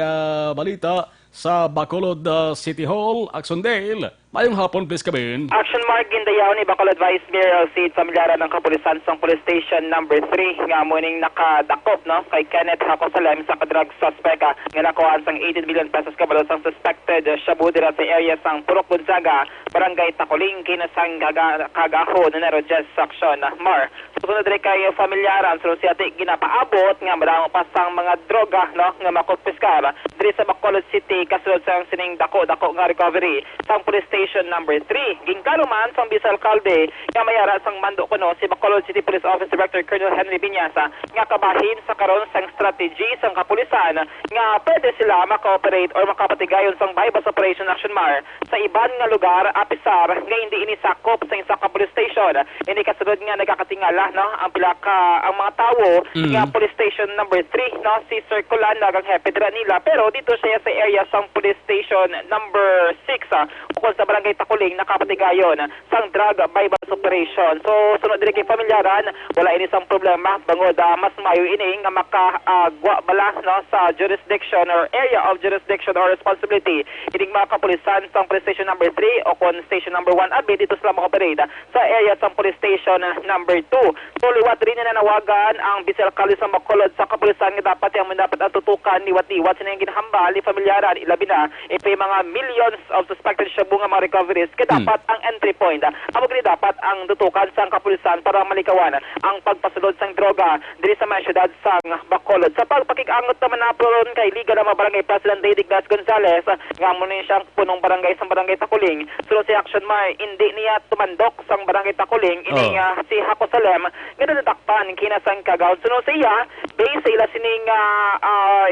Speaker 2: balita sa Bacolod City Hall. Akson Dale, mayong hapon please kabin.
Speaker 10: Action Mark Gindayaw ni Bacolod Vice Mayor Sid Familyaran ng Kapulisan sa Police Station number 3 nga muning nakadakop no kay Kenneth Hacosalem sa drug suspect nga nakuhaan sang 18 million pesos kabalo sang suspected shabu dira sa area sang Purok Gonzaga, Barangay Tacoling, kinasang kagahon na Rojas Section Mar. Susunod rin kay Familyaran so siya ginapaabot nga madamo pa sang mga droga no nga makupiskar diri sa Bacolod City kasulod sa sining dako nga recovery sang Police Station number 3. Gingkaluman sang Vice Alcalde nga mayara sang mando kuno si Bacolod City Police Office Director Colonel Henry Viñasa nga kabahin sa karon sang strategy sang kapulisan nga pwede sila makooperate or makapatigayon sang bypass operation action mar sa iban nga lugar apisar nga hindi inisakop sa isa ka police station. Ini kasunod nga nagakatingala no ang pilaka ang mga tawo nga Police Station number 3 no si Sir Colan nagang hepe dira nila pero dito siya sa area sang Police Station number 6 ukol sa Barangay Taculing nakapatigayon sang drug bypass operation. So sunod diri kay Familyaran wala ini sang problema bangod mas mayo ini nga makagwa bala no sa jurisdiction or area of jurisdiction or responsibility ining mga kapulisan sang Police Station number 3 o kon Station number 1 abi dito sila mag-operate sa area sang Police Station number 2. So liwat rin na nawagan ang Vice Alcalde sa Bacolod sa kapulisan nga dapat ang dapat atutukan liwat-liwat sa nang ginahambal ni Familyaran ilabi na ipay mga millions of suspected shabu nga mga recoveries kaya dapat ang entry point amo gani dapat ang tutukan sang kapulisan para malikawan ang pagpasulod sang droga diri sa mga syudad sang Bacolod. Sa pagpakikangot naman naporon kay Liga ng mga Barangay President David Ignacio Gonzales nga muna siyang punong barangay sa Barangay Taculing sulod si Action Mar hindi niya tumandok sang Barangay Taculing ini si Hacosalem nga natakpan kinasang kagaw sunod siya based sa ila sining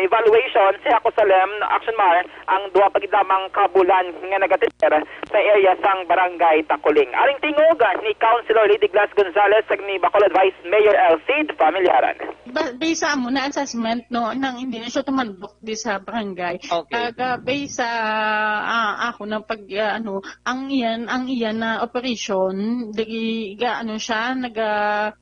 Speaker 10: evaluation si Hacosalem Action Mar ang duwa pagidamang kabulan nga nagatiter sa area sang Barangay Taculing. Aring tingog ni Councilor Lady Glass Gonzales ag ni Bacolod Vice Mayor Elcid Familyaran.
Speaker 11: Based sa mo na assessment no nang hindi na siya tumandok di sa barangay.
Speaker 10: Okay.
Speaker 11: Based sa ako na pag ang iyan na operation digi siya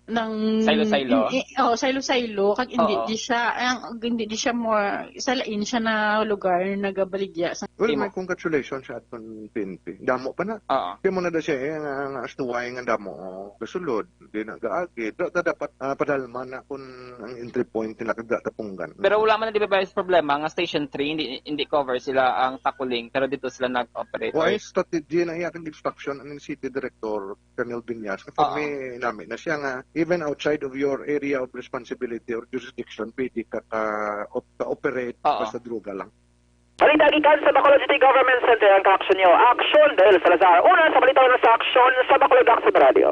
Speaker 11: ng
Speaker 10: Silo-silo.
Speaker 11: Silo-silo kag hindi di siya more sa lain siya na lugar nagabaligya sa
Speaker 12: well, may congratulations sa aton PNP. Damo pa na. Kaya mo na da siya nga astuway nga damo kasulod di nagaagi. Dapat padalman na kung ang entry point nila kada tapunggan.
Speaker 10: Pero wala man na di ba problema nga Station 3 hindi cover sila ang Taculing pero dito sila nag-operate.
Speaker 12: Why strategy na iyakang instruction ang City Director Colonel Viñas kami namin na siya nga even outside of your area of responsibility or jurisdiction pwede ka operate basta droga lang.
Speaker 10: Palindagikan sa Bacolod City Government Center ang ka-action nyo. Action Dale Salazar. Una sa balita na sa action sa Bacolod Action Radio.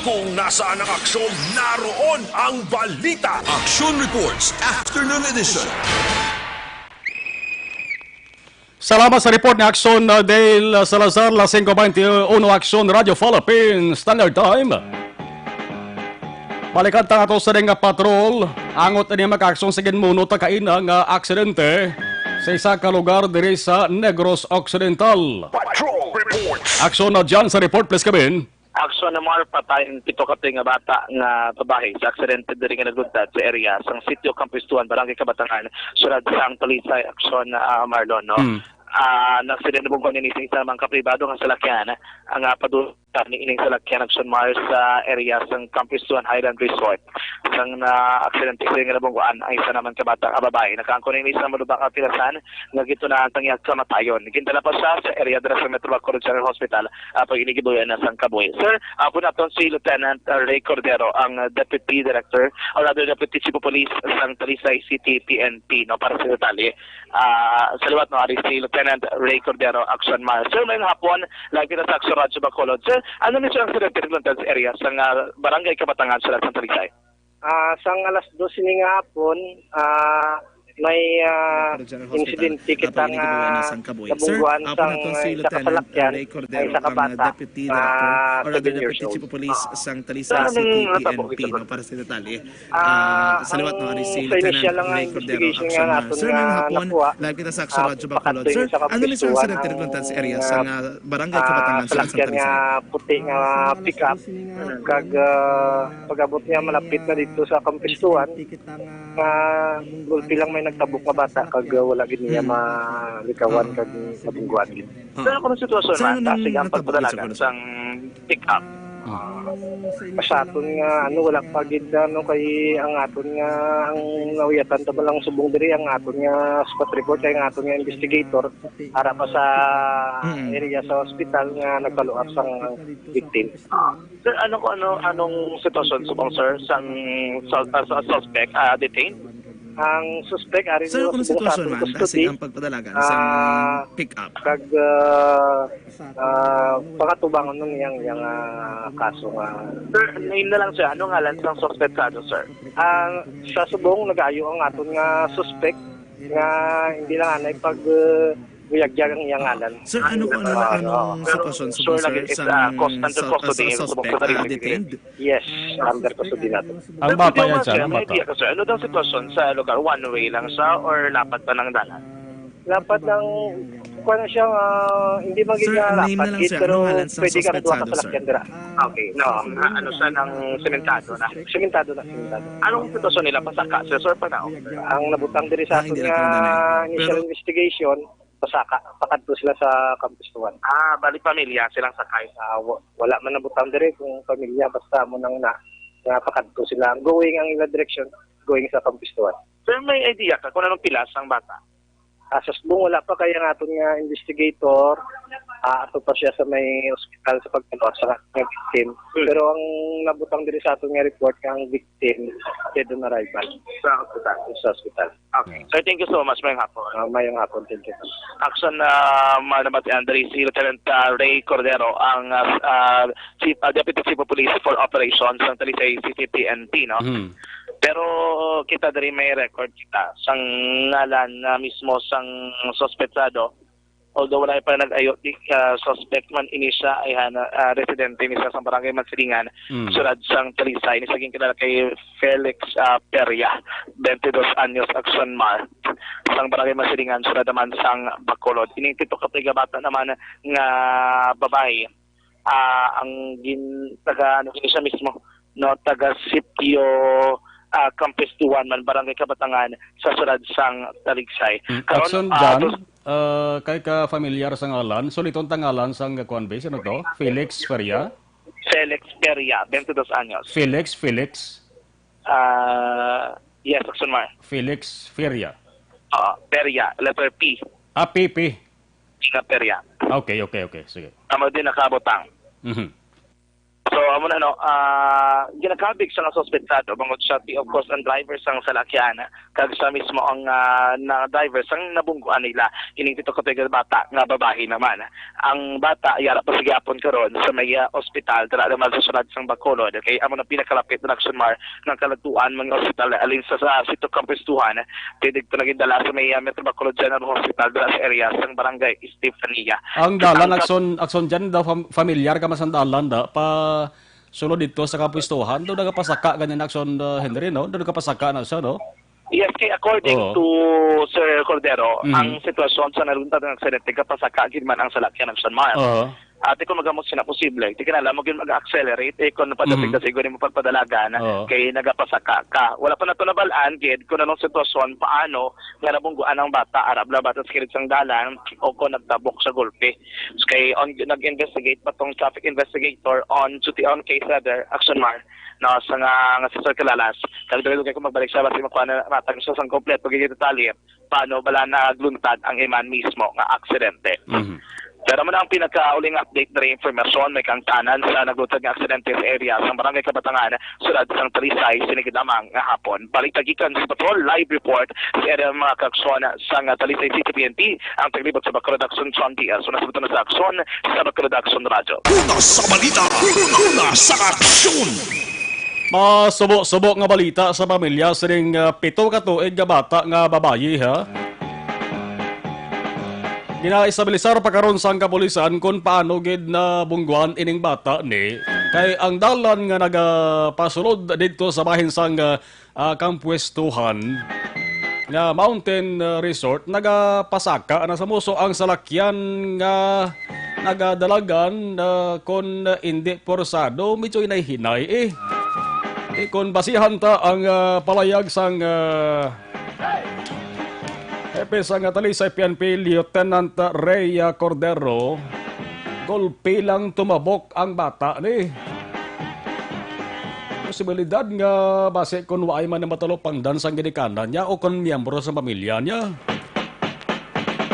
Speaker 4: Kung nasaan ang aksyon, naroon ang balita.
Speaker 5: Action Reports Afternoon Edition.
Speaker 2: Salamat sa report ni Akson Dale Salazar, la 5:21 Action Radio Philippines Standard Time. Balikan ta ato sa nga patrol, angot ni mag-aksyon sa ginmuno ta kaina nga aksidente sa isa ka lugar diri sa Negros Occidental.
Speaker 4: Patrol reports.
Speaker 2: Aksyon na dyan sa report, please kabin.
Speaker 6: Aksyon na mga patayong pito kapit nga bata nga babae sa aksidente diri nga naglugdad sa area sang sitio Campistuan, Barangay Kabatangan, sulad sang Talisay. Aksyon Marlon no. Naksidente mo ko ni isa mga kapribado nga salakyan ang padulong ni ining salakyan Action Mars sa area sang Campistuan Highland Resort. Sang na aksidente sa nga nabungguan ang isa naman kabata ka babae nakaangko ni isa malubak ang pilasan nga gito na ang tangyag kamatayon. Gintala pa siya sa area dira sa Metro Bacolod General Hospital pag inigibuyan na sang Kaboy. Sir, po naton si Lieutenant Ray Cordero ang Deputy Director or rather Deputy Chief of Police sang Talisay City PNP no para sa detalye. Sa liwat no ari si Lieutenant Ray Cordero Action Mars. Sir, may hapon lagi na sa Action Radio Bacolod. Sir, ano ni siyang aksidente sa area sa Barangay Kabatangan sa Talisay?
Speaker 13: Sang alas 12 ni nga hapon, may insidente kitang nabungguan sang isa kasalakyan ay isa kabata na 7 years old.
Speaker 14: Chief of Police sang Talisay City PNP no para sa detalye. Salawat no ari si
Speaker 13: initial lang
Speaker 14: Lieutenant Ray Cordero.
Speaker 13: investigation nga natin
Speaker 14: Sir, ngayong hapon, live kita sa Action Radyo Bacolod. Sir, ano ni sa accident sa area sa barangay Kabatangan sa
Speaker 13: salakyan nga puti nga pick up kag pag-abot niya malapit na dito sa kampistuan nga gulpi lang may nagtabok nga bata kag wala gid niya malikawan kag mabungguan gid.
Speaker 6: Pero kung sitwasyon man, sige ang pagpadalagan sang pick-up.
Speaker 13: Sa aton nga wala pa gid kay ang aton nga ang nawiyatan ta lang subong diri ang aton nga spot report kay ang aton nga investigator para pa sa area sa hospital nga nagpaluap sang victim.
Speaker 6: Sir, anong sitwasyon subong sir sang suspect detained?
Speaker 13: Ang suspect ari
Speaker 14: Sir, kung sitwasyon man kasi ang pagpadalagan sa pick-up
Speaker 13: kag pakatubangon nun yang kaso nga.
Speaker 6: Sir, name na lang siya. Ano ngalan ng suspectado, sir?
Speaker 13: Sa subong nag-ayo ang aton nga suspect nga hindi lang anay pag buyag-yag ang iyang ngalan.
Speaker 14: Sir, anong sitwasyon subong sir sa suspect detained?
Speaker 13: Yes, under custody natin.
Speaker 2: Ang bata yan siya, ang
Speaker 6: May
Speaker 2: bata.
Speaker 6: idea ka, sir. Ano daw sitwasyon sa lugar? One way lang siya or lapat pa ng dalan?
Speaker 13: Lapat ng kuha na siya hindi magiging lapat pero pwede ka nagduwa ka sa lakyan dira.
Speaker 6: Okay, no. Ano siya ng sementado na?
Speaker 13: Sementado.
Speaker 6: Anong sitwasyon nila? Pasaka, sir, pa na?
Speaker 13: Ang nabutang diri sa aton nga initial investigation, pasaka, pakadto sila sa Campus 1.
Speaker 6: Bali pamilya silang sakay.
Speaker 13: Wala man nabutang diri kung pamilya, basta mo nang nga pakadto sila. Going ang ila direction, going sa Campus 1.
Speaker 6: Sir, may idea ka kung anong pilas ang bata?
Speaker 13: Sa subong wala pa kaya naton nga investigator, ato pa siya sa may ospital sa pagkalo sa victim. Pero ang nabutang diri sa aton nga report kang victim dead on arrival sa hospital.
Speaker 6: Okay. Sir, thank you so much. Mayong hapon.
Speaker 13: Mayong hapon, thank you.
Speaker 6: Action manabatian diri si Lieutenant Ray Cordero ang Deputy Chief of Police for Operations ng Talisay City PNP, no? Pero kita diri may record kita sang ngalan na mismo sang suspectado, although wala pa nag-ayo suspect man ini siya ay residente ni sa barangay Mansilingan, sulad sang Talisay ni saging kilala kay Felix Peria, 22 anyos, Action Mar, sang barangay Mansilingan, sulad naman sang Bacolod. Ining pito ka bata naman nga babae, ang taga ano siya mismo, no, taga Sitio Campus 1 man barangay Kabatangan sa sulad sang Talisay.
Speaker 2: Action John, kay ka familiar sa ngalan, so litong tangalan sang kuan base ano to? Felix Feria?
Speaker 6: Felix Peria, 22 anyos.
Speaker 2: Felix.
Speaker 6: Yes, Action Mar.
Speaker 2: Felix Feria.
Speaker 6: Peria, letter P.
Speaker 2: PP.
Speaker 6: Nga Peria.
Speaker 2: Okay. Sige.
Speaker 6: Amo din nakabotang. So, amo na ginakabig siya ng suspectado bangod siya of course ang driver sang salakyan kag siya mismo ang na driver sang nabungguan nila ining pito ka bata nga babae naman. Ang bata yara pa sigapon karon sa may ospital dira naman sa sulad sang Bacolod. Kay amo na pinakalapit na Action Mar ng kalatuan mga ospital alin sa Sitio Campus 2 tidig pa naging dala sa may Metro Bacolod General Hospital dira sa area sang barangay Estefania.
Speaker 2: Ang dalan Action dyan daw familiar ka mas ang dalan da pa sulod dito sa kapustuhan, doon nagapasaka ganyan Action Henry, no? Doon nagapasaka na siya, no?
Speaker 6: Yes, kay according to Sir Cordero, ang sitwasyon sa narunta ng aksidente, kapasaka man ang salakyan ng San Mar. Ate kung magamot siya na posible, di ka na alam, mag-accelerate, kung napadating kasi gawin mo pagpadalagan, kay nagapasaka ka. Wala pa na ito nabalaan, kid, kung anong sitwasyon, paano, nga nabungguan ang bata, arab na bata sa kilit sang dalan, o kung nagtabok sa gulpi. So, kay nag-investigate pa tong traffic investigator on duty on case rather, Action Mar, no, sa nga si Sir Kalalas, kagdalo kay kung magbalik siya, basi makuha na matag siya sang kompleto, kaya detalye, paano bala nagluntad ang iman mismo nga aksidente. Pero man ang pinakauling update na informasyon may kangtanan sa naglutad ng aksidente sa area sa barangay Kabatangan, sulad sang Talisay, sinigidamang nga hapon. Balitagikan sa patrol, live report sa area ng mga kaksyon sa Talisay City PNP, ang taglibot sa Bacolod Action John Diaz. So nasa na sa aksyon sa Bacolod Action Radio.
Speaker 4: Una sa balita, una sa aksyon.
Speaker 2: Masubo-subo nga balita sa pamilya sa ring 7 ka tuig nga bata nga babayi ha. Ginaisabilisar pa karon sang kapulisan kung paano gid na bungguan ining bata ni kay ang dalan nga nagapasulod didto sa bahin sang kampwestuhan nga mountain resort nagapasaka na sa muso ang salakyan nga nagadalagan kon hindi porsado medyo inay-hinay kon basihan ta ang palayag sang Hepe sang talisay PNP Lieutenant Ray Cordero golpe lang tumabok ang bata ni. Posibilidad nga base kung waay man na matalopang dan sang ginikanan niya o kung miyembro sa pamilya niya.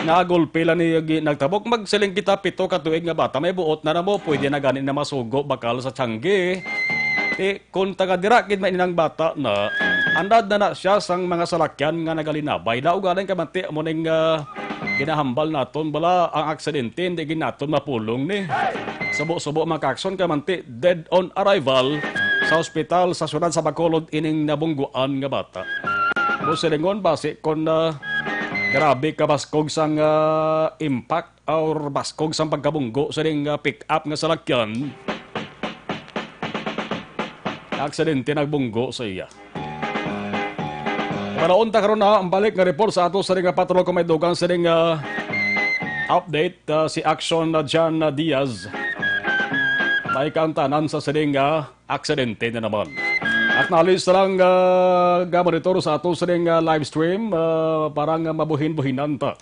Speaker 2: Nagulpe lang ni nagtabok magsiling kita 7 ka tuig nga bata may buot na mo pwede na ganin na masugo bakal sa tiyanggi. Kung taga-dira gid man inang bata na andad na siya sang mga salakyan nga nagalinabay na ugaling kamanti mo ning ginahambal naton bala ang aksidente hindi ginaton mapulong ni. Subo-subo makakson kamanti dead on arrival sa ospital sa syudad sa Bacolod ining nabungguan nga bata. Musilingon base kon grabe ka baskog sang impact or baskog sang pagkabunggo sa ring pick-up nga salakyan. Aksidente nagbunggo sa iya. Paraon ta karon na ang balik nga report sa ato sa ring patrol kung may dugang sa ring update si Action Jan Diaz. May kantanan sa siring aksidente na naman. Acknowledge lang gamonitor sa ato sa ring live stream parang mabuhin-buhinan ta.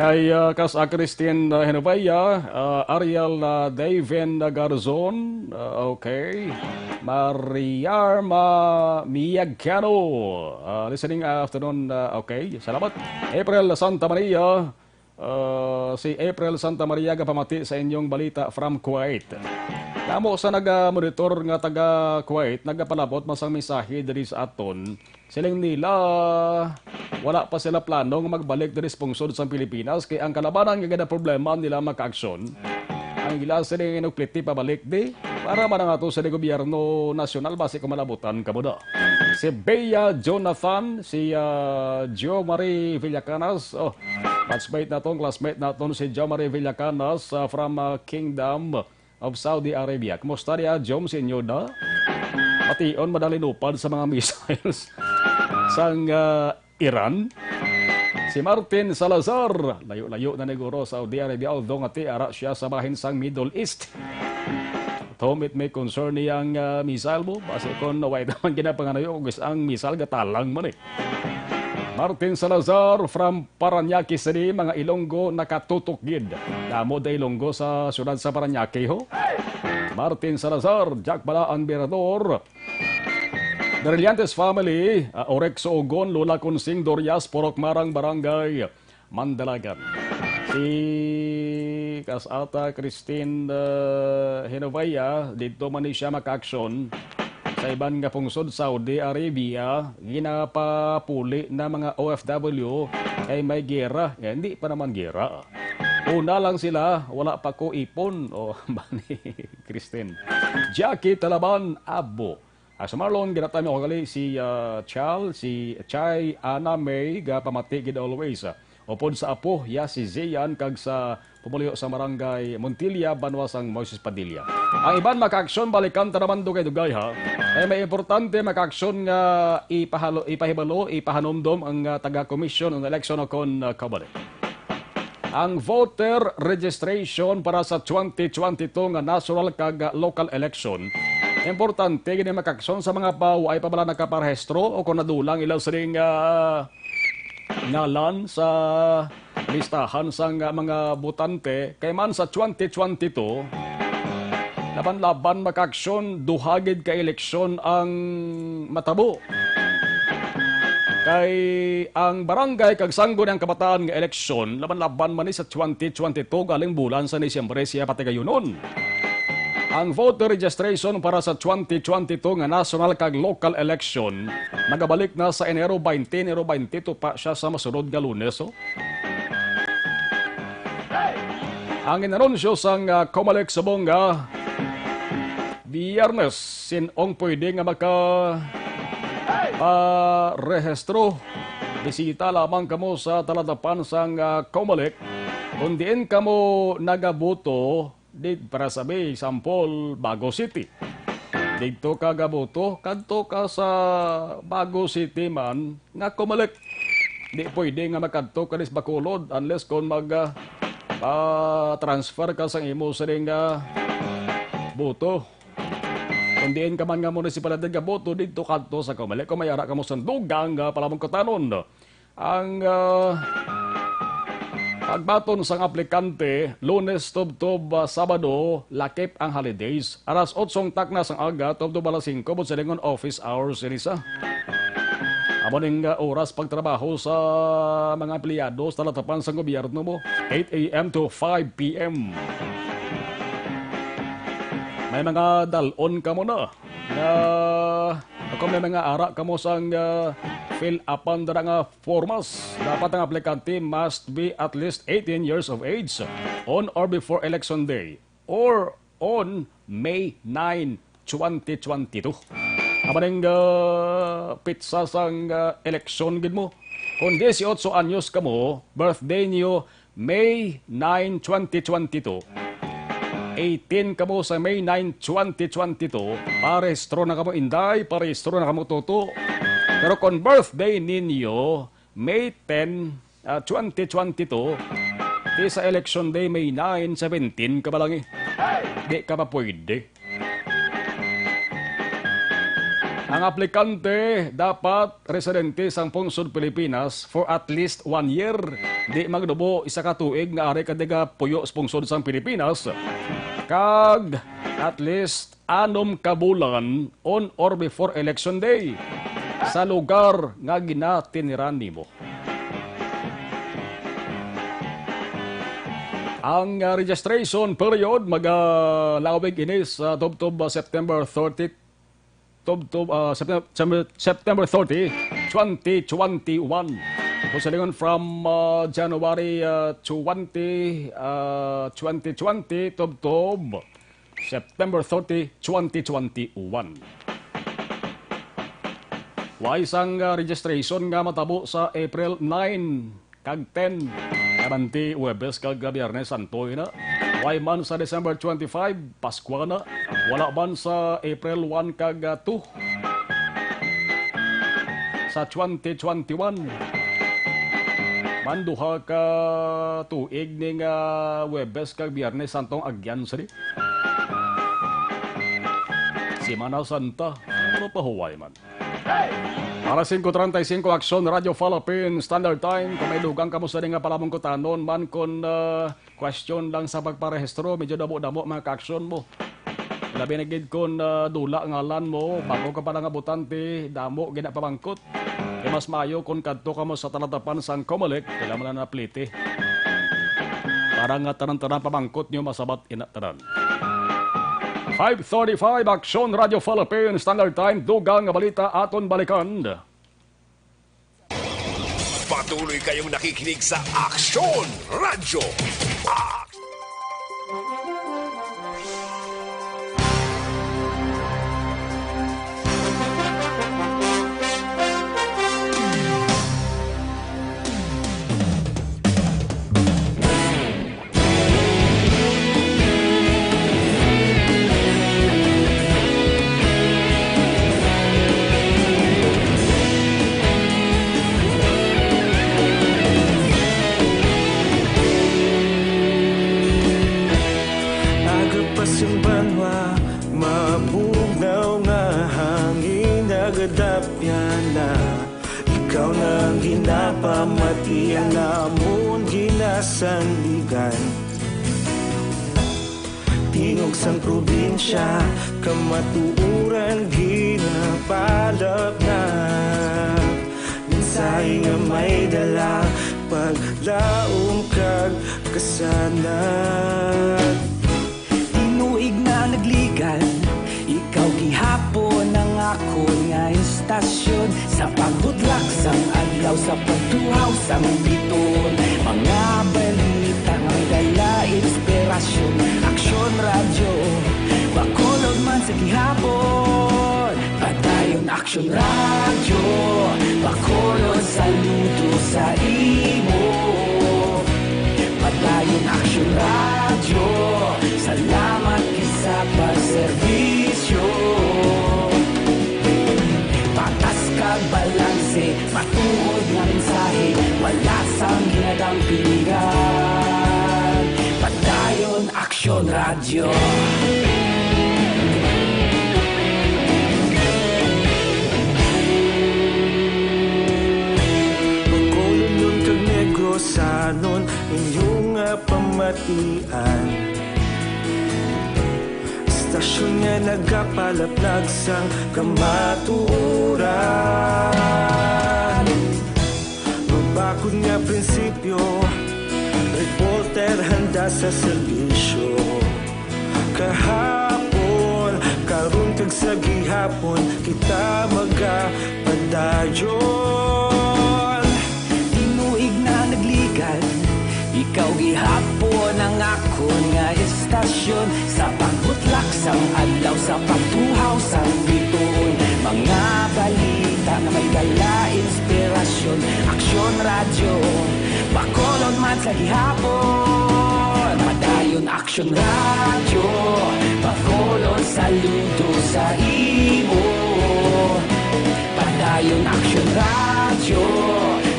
Speaker 2: Kay Kas Christine Henovaya, Ariel Daven Garzon, okay. Mariarma Miyagano, listening afternoon, okay, salamat. April Santa Maria, si April Santa Maria pamati sa inyong balita from Kuwait. Namo sa naga-monitor nga taga Kuwait, nagapalabot masang mensahe diri sa aton. Siling nila wala pa sila planong magbalik diri sa pungsod sa Pilipinas kay ang kalabanan nga problema nila makaaksyon. Ang ila siling inupliti pabalik di para man nga to sa gobyerno nasyonal base kung malabutan kamo da. Si Bea Jonathan, si Jo Marie Villacanas, batchmate naton, classmate naton si Jo Marie Villacanas from Kingdom of Saudi Arabia. Kumusta niya, Jom, sa inyo na? Ation, madalinupad sa mga missiles sang Iran. Si Martin Salazar, layo-layo na neguro sa Saudi Arabia, although nga ara siya sa bahin sang Middle East. It may concern niyang missile mo, base kung naway naman ginapanganayo, kung ang missile gatalang man Martin Salazar from Paranaque City, mga Ilonggo nakatutok gid. Damo da Ilonggo sa syudad sa Paranaque ho. Martin Salazar, Jack Balaan Berador. The Brillantes family, Orexo Ogon, Lola Consing Dorias, Porok Marang Barangay, Mandalagan. Si Kasata Christine Henovaya, dito man siya maka-aksyon. Sa iban nga pungsod Saudi Arabia, ginapapuli na mga OFW kay may gera. Hindi pa naman gera. Una lang sila, wala pa ko ipon. Bani, Christine. Jackie Talaban Abo. Sa Marlon, ginatami ko gali si Chal, si Chay, Ana May, pamati gid always. Upod sa apo, si Zian, kag sa pumulio sa Barangay Montilla, Banwasang Moises Padilla. Ang iban maka-aksyon, balikan tanaman do kay Dugay ha. Ay may importante maka-aksyon nga ipahibalo, ipahanomdom ang taga-commission ng election kon kabalik. Ang voter registration para sa 2022 nga national kag local election. Importante gini maka-aksyon sa mga ay pa bala nakaparehistro o kung nadulang ilaw sa ring ngalan sa listahan sa mga botante kay man sa 2022 laban-laban maka-aksyon duhagid ka eleksyon ang matabo kay ang barangay kag sanggon ang kabataan nga eleksyon laban-laban man ni sa 2022 galing bulan sa Disyembre siya pati gayunon. Ang voter registration para sa 2022 nga national kag local election nagabalik na sa Enero 20, Enero 22 pa siya sa masunod nga Lunes. Ang inanunsyo sang Comelec Subong Biyernes, sinong pwede nga rehistro. Bisita lamang kamo sa talatapan sang Comelec. Kung diin kamo nagaboto, di para sabi, sampol, Bago City. Dito ka gaboto, kadto ka sa Bago City man, nga Comelec. Di pwede nga makadto ka nis Bacolod unless kung transfer ka sa imo sa ring boto. Kung diin ka man nga munisipalidad nga boto, dito kadto sa Comelec. Kung mayara ka mo sa dugang palamang katanon. Ang pagbaton sang aplikante, Lunes, Tubtob, Sabado, lakip ang holidays. Aras 8 takna sang aga, Tubtob alas 5, butsilingon office hours inisa. Amoning oras pagtrabaho sa mga empleyado sa talatapan sa gobyerno mo, 8 a.m. to 5 p.m. May mga dalon ka mo na. Kung may mga ara ka mo sang fill upan na nga formas, dapat ang aplikante must be at least 18 years of age on or before election day or on May 9, 2022. Amaning pitsa sang eleksyon gid mo. Kung 18 anyos ka mo, birthday niyo May 9, 2022. 18 ka mo sa May 9, 2022, parehistro na ka mo Inday, parehistro na ka mo Toto. Pero kung birthday ninyo, May 10, 2022, di sa election day, May 9, 17 ka ba lang eh. Di ka pa pwede. Ang aplikante dapat residente sang pungsod Pilipinas for at least 1 year. Di magdubo isa ka tuig nga ari kadiga puyo sa pungsod sang Pilipinas. Kag at least 6 ka bulan on or before election day sa lugar nga ginatiniran nimo. Ang registration period magalawig ini sa Tubtob September 30 September 30, 2021. Pusalingon from January 20, 2020 Tubtob September 30, 2021. Isang registration nga matabo sa April 9 kag 10 karanti Huwebes kag Biyernes Santoy na. Why man sa December 25 Pasko na. Wala man sa April 1 kag 2 sa 2021. Manduha ka tuig ning Huwebes kag Biyernes Santong agyan sari. Semana Santa, ano pa huway man. Para 5:35 Aksyon Radio Philippines Standard Time. Kung may dugang kamo sa nga palamong kutanon man kung question lang sa pagparehistro, medyo damo-damo mga ka-aksyon mo. Labi na gid kung dula ngalan mo, bago ka pa nga butante, damo gina pamangkot. E mas maayo kung kadto ka mo sa talatapan sang Comelec, kailangan mo na naplite. Para nga tanan-tanan pamangkot nyo masabat inatanan. 5:35 Aksyon Radio Philippines Standard Time. Dugang nga balita aton balikan.
Speaker 4: Patuloy kayong nakikinig sa Aksyon Radio.
Speaker 15: Ikaw na ginapamati ang namon ginasandigan. Tingog sang probinsya kamatuuran ginapalap na. Minsay nga may dala paglaong kag kasanat.
Speaker 9: Tinuig na nagligan, ikaw gihapon ang ako nga istasyon. Sa pagbutlak sang adlaw, sa pagtuhaw sang biton. Mga balita ang dala inspirasyon. Aksyon Radio, Bacolod man sa gihapon. Padayon Action Radio, Bacolod saludo sa imo. Padayon Action Radio, salamat sa pagserbisyo. Patas kag balanse, matuod nga mensahe, wala sang ginadang pilihan. Padayon Action Radio.
Speaker 15: Sanon inyong pamatian. Istasyon nga nagapalaplag sang kamatuoran. Mabakod nga prinsipyo, reporter handa sa serbisyo. Kahapon, karon kag sa gihapon, kita magapadayon.
Speaker 9: Ikaw gihapon ang akon nga estasyon, sa pagbutlak sang adlaw, sa pagtuhaw sang bituon. Mga balita na may dala inspirasyon. Action Radio, Bacolod man sa gihapon. Padayon Action Radio, Bacolod saludo sa imo. Padayon Action Radio,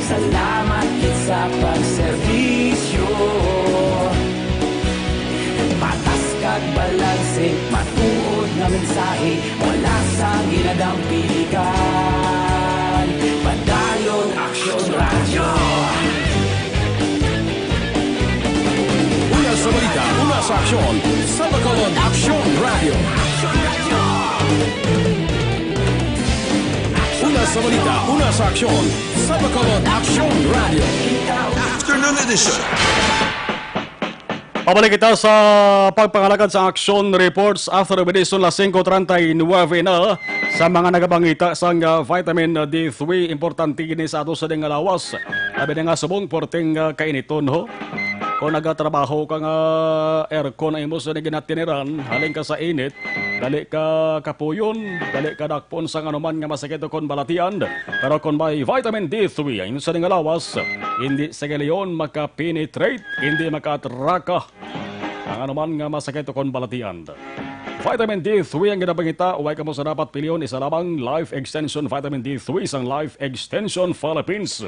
Speaker 9: salamat sa pagserbisyo. Patas kag balanse, matuod nga mensahe, wala sang ginadang pilihan. Padayon Action Radio.
Speaker 1: Una sa balita, una sa aksyon, sa Bacolod Action Radio. Una sa balita, una sa aksyon, sa Bacolod Action Radio.
Speaker 5: Afternoon edition.
Speaker 2: Pabalik kita sa pagpangalagad sa Action Reports after edition las 5:39 na sa mga nagabangita sang vitamin D3 importante gini sa ato sa ding lawas. Labi nga subong porting kainiton ho. Kung nagatrabaho ka nga aircon ay mo sa ginatiniran, haling ka sa init, dali ka kapuyon, dali ka dakpon sa anuman nga masakit o kon balatian. Pero kung may vitamin D3 ay sa nga lawas, hindi sa galiyon makapenetrate, hindi makatraka ang anuman nga masakit o kon balatian. Vitamin D3 ang ginabangita, uway ka mo sa dapat pilyon, isa lamang Life Extension Vitamin D3 isang Life Extension Philippines.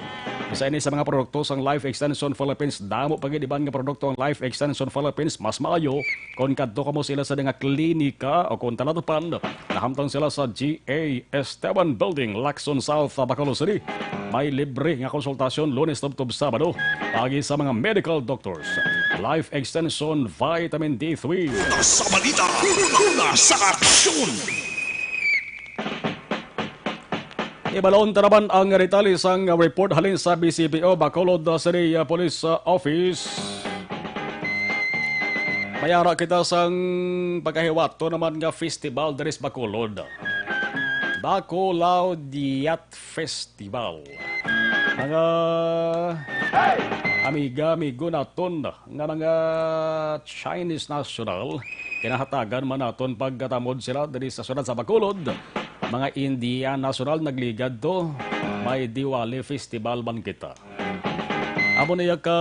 Speaker 2: Isa ini sa mga produkto sang Life Extension Philippines, damo pag-iban nga produkto ang Life Extension Philippines, mas maayo kung kadto ka mo sila sa nga klinika o kung talatupan, nahamtang sila sa GA Esteban Building, Lacson South, Bacolod City. May libre nga konsultasyon Lunes to Sabado pagi sa mga medical doctors. Life Extension Vitamin D3.
Speaker 4: Sa balita, una sa aksyon.
Speaker 2: Ibalaon taraban ang retali sang report halin sa BCPO Bacolod City Police Office. Mayara kita sang pagkahiwato naman nga festival deres Bacolod. Bacolod Yacht Festival. Mga amiga-amigo naton nga mga Chinese national, kinahatagan man naton pagkatamod sila diri sa syudad sa Bacolod. Mga Indian national nagligad to, may Diwali Festival man kita. Amo niya ka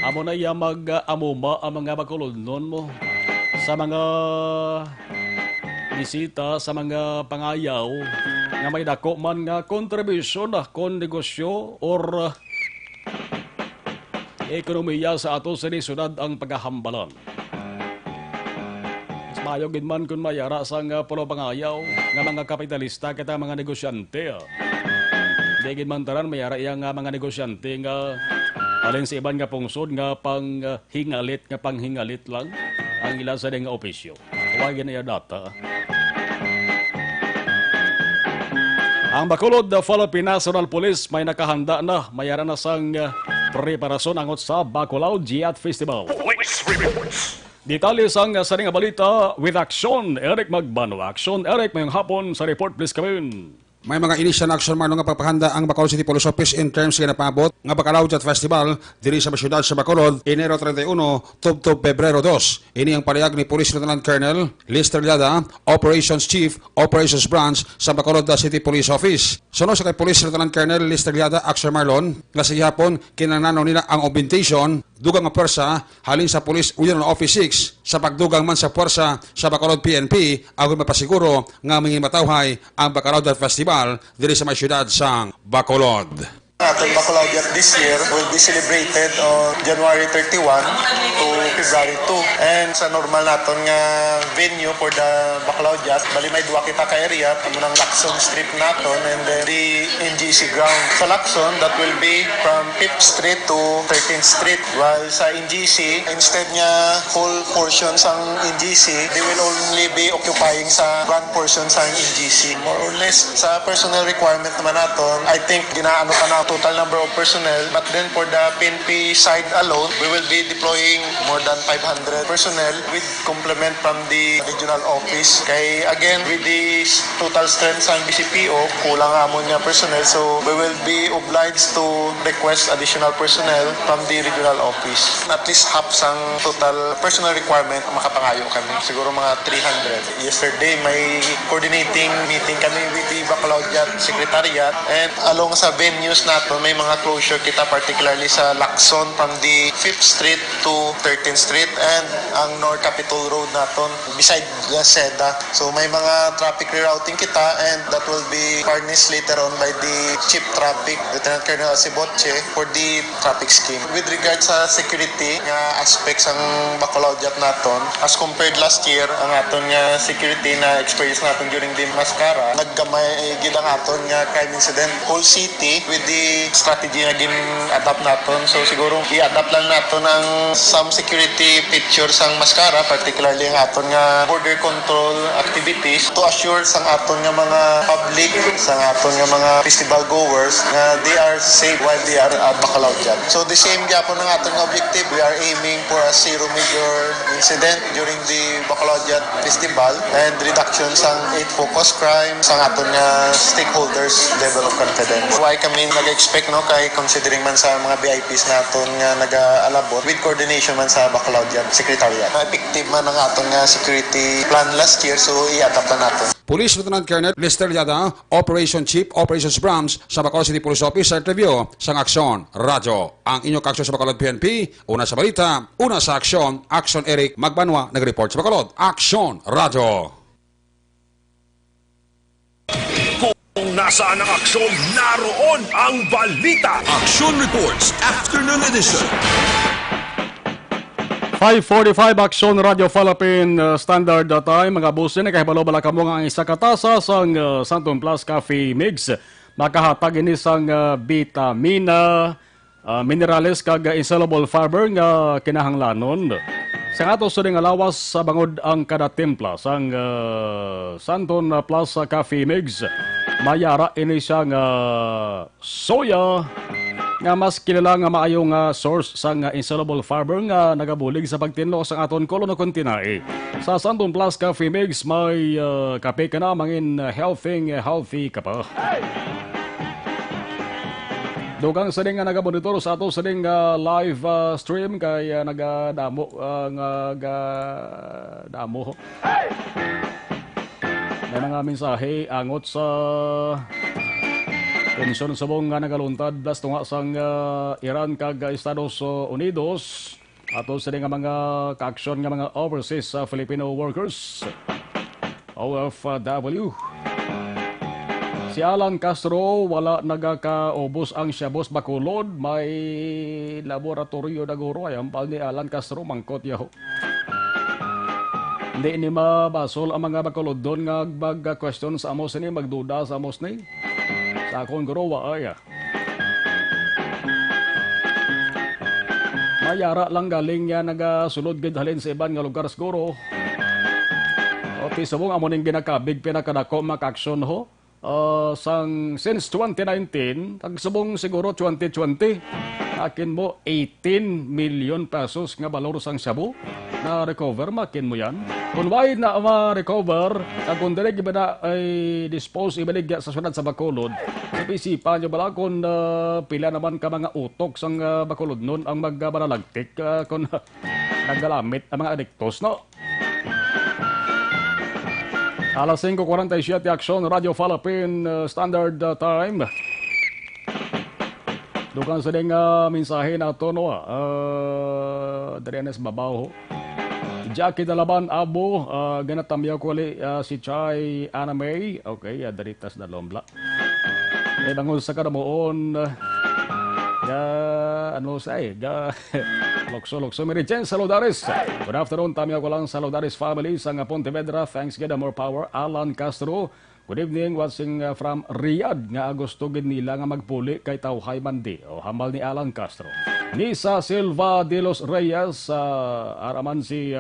Speaker 2: amo na iya mag-amuma ang mga Bacolod nun mo sa mga bisita, sa mga pangayaw nga may dako man nga kontribusyon kon negosyo or ekonomiya sa ato sa syudad ang paghahambalan. Mas mayo gid man kun mayara sa nga pulo pangayaw nga mga kapitalista kita mga negosyante. Di gid man taran mayara iya nga mga negosyante nga alin sa iban nga pungsod nga panghingalit lang ang ilan sa nga opisyo. Huwag na iya data. Ang Bacolod Philippine National Police may nakahanda na, mayara na sang preparasyon angot sa Bacolod Yacht Festival. Detalye sang sa nga balita with Action Eric Magbano. Action Eric, mayong hapon sa report please come in.
Speaker 16: May mga initial action man nga pagpahanda ang Bacolod City Police Office in terms nga napabot nga Bacalao Jat Festival diri sa syudad sa Bacolod Enero 31 tubtob Pebrero 2. Ini ang palihag ni Police Lieutenant Colonel Lister Liada, Operations Chief, Operations Branch sa Bacolod City Police Office. Sunod sa kay Police Lieutenant Colonel Lister Liada, Axel Marlon, nga sa gihapon kinananaw nila ang obintation dugang nga pwersa halin sa Police Regional Office 6 sa pagdugang man sa pwersa sa Bacolod PNP agon mapasiguro nga mingin matawhay ang Bacalao Jat Festival diri sa may syudad sang Bacolod.
Speaker 17: Atong Bacalao Jat this year will be celebrated on January 31 to February 2. And sa normal naton nga venue for the Bacalao Jat, bali may duwa kita ka area, amo nang Lacson Street naton and then the NGC ground. Sa Lacson, that will be from 5th Street to 13th Street. While sa NGC, instead nga whole portion sang NGC, they will only be occupying sa one portion sang NGC. More or less, sa personnel requirement naman naton, I think ginaano pa na total number of personnel, but then for the PNP side alone, we will be deploying more than 500 personnel with complement from the regional office. Kay again, with the total strength sa BCPO, kulang amon nga personnel, so we will be obliged to request additional personnel from the regional office. At least half sang total personnel requirement makapangayo kami. Siguro mga 300. Yesterday, may coordinating meeting kami with the Bacalao Jat Secretariat, and along sa venues na may mga closure kita, particularly sa Lacson from the 5th Street to 13th Street and ang North Capitol Road naton beside the SEDA. So may mga traffic rerouting kita, and that will be harnessed later on by the Chief Traffic, Lieutenant Colonel Asiboche, for the traffic scheme. With regard sa security nga aspects ang Bacalao Jat naton, as compared last year, ang aton nga security na experience naton during the Mascara, naggamay gid ang aton nga crime incident. Whole city with the strategy na gin-adapt naton. So siguro i-adapt lang naton ang some security features ang Mascara, particularly ang aton nga border control activities to assure sang aton nga mga public, sang aton nga mga festival goers nga they are safe while they are at Bacalao Jat. So the same gyapon ang aton nga objective. We are aiming for a zero major incident during the Bacalao Jat Festival and reduction sang 8 focus crime sang aton nga stakeholders level of confidence. Why kami nag-expect no kay considering man sa mga VIPs naton nga naga-alabot with coordination man sa Bacalao Jat Secretariat. Effective man ang aton nga security plan last year, so i-adapt na naton.
Speaker 16: Police Lieutenant Colonel Lister Liada, Operation Chief, Operations Branch sa Bacolod City Police Office sa interview sang Aksyon Radyo. Ang inyong aksyon sa Bacolod PNP, una sa balita, una sa aksyon, Aksyon Eric Magbanwa nag-report sa Bacolod. Aksyon Radyo.
Speaker 4: Kung nasaan ang aksyon, naroon ang balita.
Speaker 5: Action Reports Afternoon Edition.
Speaker 2: 5:45 Aksyon Radio Philippine Standard Time. Mga busin, kahibalo bala kamo nga ang isa katasa sang Santon Plus Coffee Mix. Makahatag ini sang vitamina, minerales kag insoluble fiber nga kinahanglanon. Sa ato sa nga lawas sa bangod ang kada timpla sang Santon Plus Coffee Mix. Mayara ini siyang soya nga mas kilala nga maayo nga source sa insoluble fiber nga nagabulig sa pagtinlo sa aton kolono kontinae. Sa Santon Plus Coffee Mix may kape ka na mangin healthy ka pa. Dugang sa nga nagabonitor sa ato sa live stream kay nagadamo damo. May mga mensahe angot sa tensyon sa buong nga nagaluntad plus tunga sang Iran kag Estados Unidos ato sa nga mga kaaksyon nga mga overseas Filipino workers OFW. Si Alan Castro wala nagakaubos ang Shabos Bacolod, may laboratorio na guro ay ampal ni Alan Castro mangkot yaho. Hindi ni mabasol ang mga Bacolod doon nga mag-question sa amos ni, magduda sa amos ni. Sa akong guro ay mayara lang galing niya nagasulod gid halin sa iban nga lugar siguro. O pisubong amoning ginakabig pinakadako maka-action ho. Since 2019, tagsubong siguro 2020. Akin mo 18 million pesos nga balor sang shabu na recover makin mo yan. Kung why na ma-recover, kung direct iba na ay dispose ibalik sa sunod sa Bacolod, isipan nyo bala kung pila naman ka mga utok sang Bacolod nun ang magbanalagtik kung nagalamit ang mga adiktos, no? Alas 5:47 Aksyon, Radio Philippine Standard Time. Dukan sa ding mensahe na ito, no? Drenes Babaw. Jackie Dalaban Abo, ganatamyaw ko si Chai Anamay. Okay, daritas na lombla. Bangon sa kadamoon, Lokso, Merichen, Saludares. Good afternoon, tamyaw ko lang Saludares family sa Pontevedra. Thanks, get more power. Alan Castro. Good evening, watching from Riyadh nga gusto gid nila nga magpuli kay Tawhay Mandi o hambal ni Alan Castro. Nisa Silva de los Reyes, araman si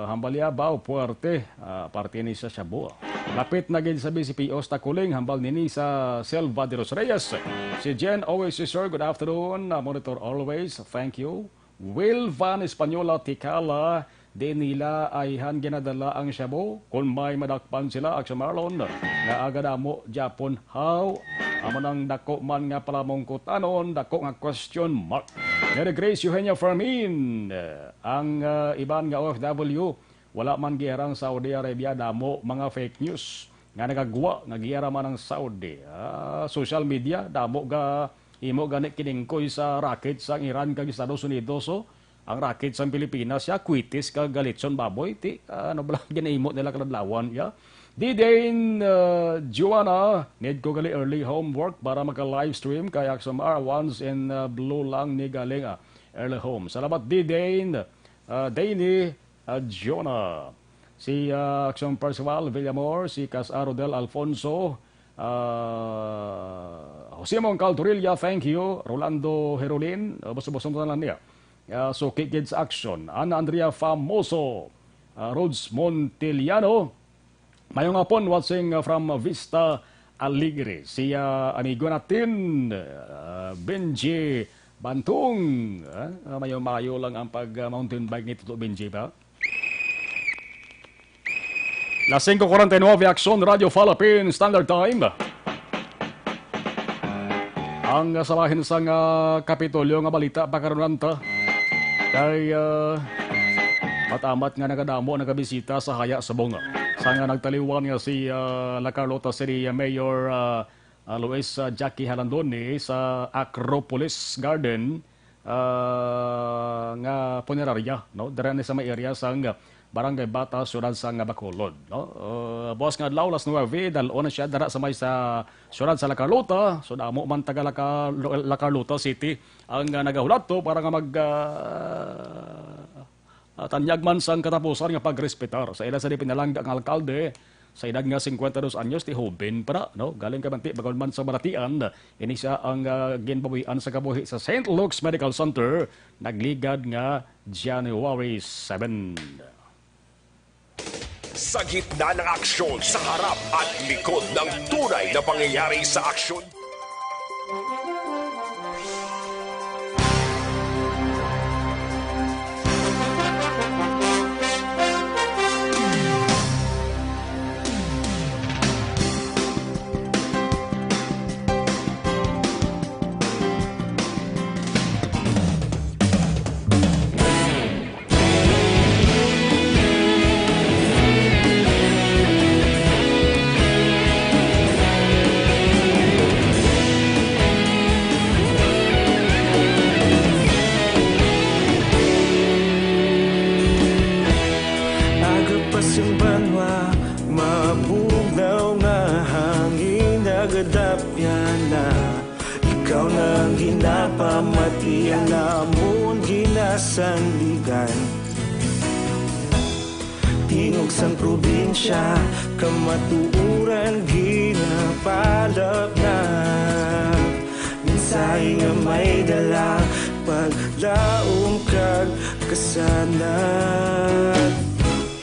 Speaker 2: Hambalia Bao Puerte, parte ni sa Shabu. Lapit na gid sa BCPO sa Kuling, hambal ni Nisa Silva de los Reyes. Si Jen always sir, good afternoon, monitor always, thank you. Will Van Española Tikala, di nila ay ginadala ang shabu kung may madakpan sila Aksyon Marlon nga agadamo Japon how amo nang dako man nga palamongkot anon dako nga question mark. Mary Grace Eugenia Fermin, ang iban nga OFW wala man giyarang Saudi Arabia damo mga fake news nga nagagwa nga giyara man ang Saudi. Social media damo ga imo gani kiningkoy sa racket sang Iran kag Estados Unidos. So ang racket sa Pilipinas ya kwitis ka galitson baboy ti ano bala ginaimo nila kadlawan ya. Didain Joanna, need ko gali early homework para maka-live stream kay Aksyon R once in blue lang ni galing early home. Salamat Didain, Daini Joanna. Si Aksyon Percival Villamor, si Cas Rodel Alfonso, Simon Calturilla, thank you. Rolando Herolin, basta-basta na lang niya. So, Kids Action. Ana Andrea Famoso. Rhodes Montiliano. Mayong hapon, watching from Vista Alegre. Si amigo natin, Benji Bantung. Mayo lang ang pag-mountain bike nito, Benji ba? La 5:49 Aksyon, Radio Philippine Standard Time. Ang salahin sa Kapitolyo nga balita pagkaroon ta. Kay matamat nga nagadamo nagabisita sa Haya Sabong. Sa nga nagtaliwan nga si La Carlota City Mayor Luis Jackie Halandoni sa Acropolis Garden nga punerarya, no? Dere sa may area sang Barangay Bata, Syudad sang Bacolod, no? Boss nga adlaw las 9 dalon siya dara sa may sa Syudad sa La Carlota. So damo man taga La Carlota City ang nagahulat to para nga mag tanyag man sang katapusan nga pagrespetar sa ila sa di pinalangga ang alkalde sa edad nga 52 anyos ti Hoben para, no? Galing ka banti bagon man sa Baratian. Ini siya ang ginbawian sa kabuhi sa St. Luke's Medical Center nagligad nga January 7.
Speaker 4: Sa gitna ng aksyon, sa harap at likod ng tunay na pangyayari sa aksyon.
Speaker 15: Pamatian namon ginasandigan tingog sang probinsya kamatuuran ginapalap na minsay nga may dala paglaom kag kasanat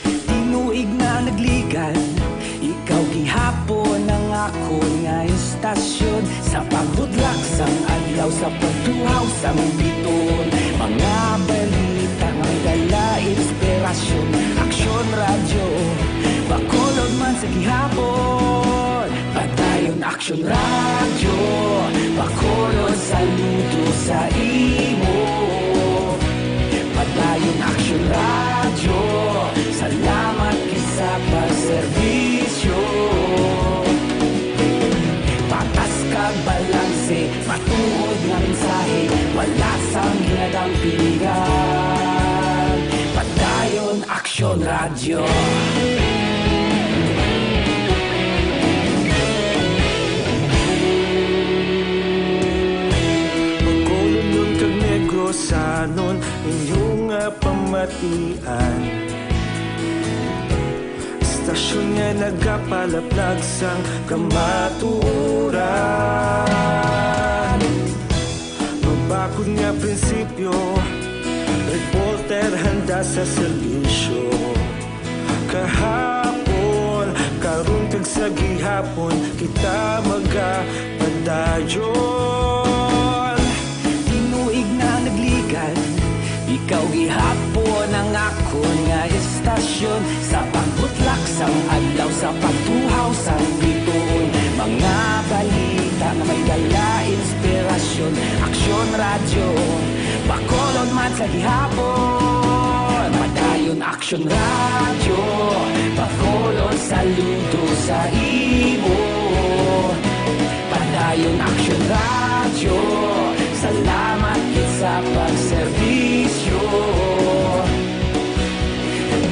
Speaker 15: tinuig na nagligad ikaw gihapon ang ako nga istasyon sa pag
Speaker 9: sa pagtuhaw sang biton. Mga balita nga may dala inspirasyon. Aksyon radyo, Bacolod man sa gihapon. Padayon Aksyon radyo, Bacolod saludo sa imo. Padayon Aksyon radyo, salamat kisa pagserbisyo. Patas kag balanse, matuod nga mensahe, wala sang hinadang pilihan. Padayon Aksyon radyo.
Speaker 15: Sanon inyong pamatian. Istasyon nga nagapalaplag sang kamatuoran. Mabakod nga prinsipyo, reporter handa sa serbisyo. Kahapon, karong kag sa gihapon, kita magapadayon.
Speaker 9: Tinuig na nagligan, ikaw gihapon ang akon nga istasyon. Sa pagbutlak sang adlaw, sa pagtuhaw sang bituon. Mga balita nga may dala inspirasyon. Aksyon radyo, Bacolod man sa gihapon. Padayon Aksyon radyo, Bacolod saludo sa imo. Padayon Aksyon radyo, salamat sa pagserbisyo.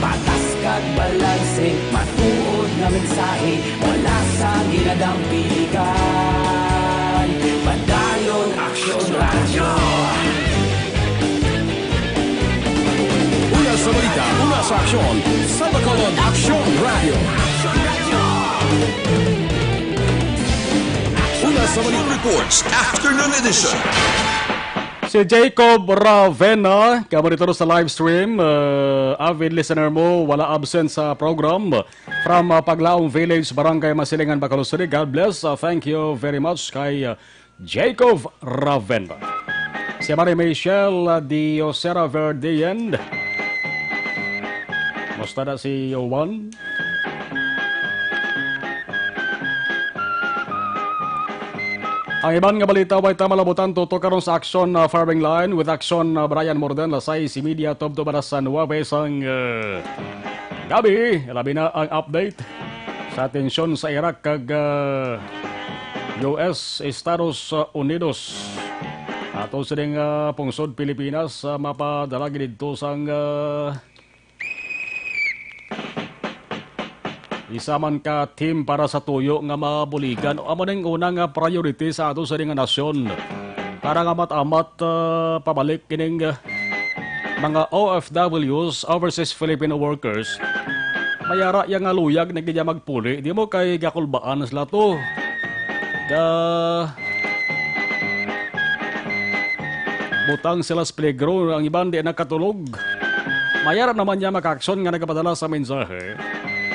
Speaker 9: Patas kag balanse, matuod nga mensahe, wala sang hinadang pilihan. Padayon Aksyon radyo.
Speaker 1: Una sa balita, una sa aksyon, sa Bacolod Aksyon Radio.
Speaker 5: Una sa balita reports, afternoon edition.
Speaker 2: Si Jacob Ravena, kamarito sa live stream, avid listener mo, wala absent sa program from Paglaong Village, Barangay Masilingan, Bacolod City. God bless. Thank you very much kay Jacob Ravena. Si Marie Michelle Diosera Verdean. Musta na si Juan? Ang ibang nga balita ay tamalabutan tuto karon sa Aksyon Farming Line with Aksyon Brian Morden, lasay si Media Top to para sa Nuwabes ang gabi. Labi na ang update sa tensyon sa Iraq kag US Estados Unidos. Ato sa ding pungsod Pilipinas mapadalagi dito sang isa man ka team para sa tuyo nga mabuligan. Amo ning unang priority sa ato sa nga nasyon. Para nga matamat pabalik kining mga OFWs, overseas Filipino workers. Mayara yang nga luyag na kanya magpuli. Di mo kay gakulbaan sila to. Butang sila sa peligro, ang iban di nakatulog. Mayara naman niya makaksyon nga nagapadala sa mensahe.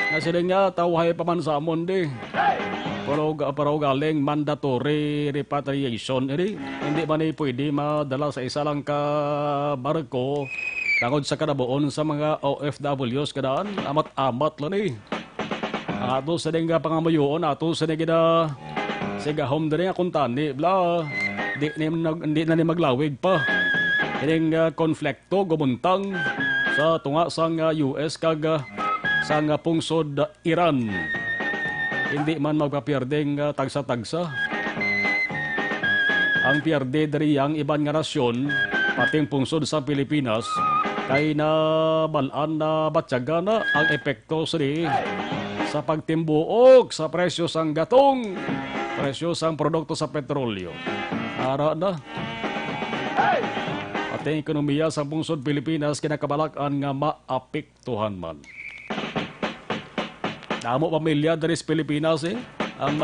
Speaker 2: Kasi nga tawhay pa man sa amon di. Pero galing mandatory repatriation. Hindi ba ni pwede madala sa isa lang ka barko tangod sa kanabuon sa mga OFWs kadaan. Amat-amat lang eh. Ato sa nga pangamayuon, ato sa nga sigahom din nga kuntani. Bla, di na ni maglawig pa. Ining konflikto gumuntang sa tunga sang US kag sa pungsod Iran. Hindi man magpapierdeng tagsa-tagsa. Ang pierde dari ang ibang nga nasyon, pating pungsod sa Pilipinas, kay nabalaan na batyaga na ang epekto sa pagtimbuok sa presyo sang gatong, presyo sang produkto sa petrolyo. Ara na. Ating ekonomiya sa pungsod Pilipinas kinakabalakan nga maapektuhan man. Damo pamilya dari sa Pilipinas ang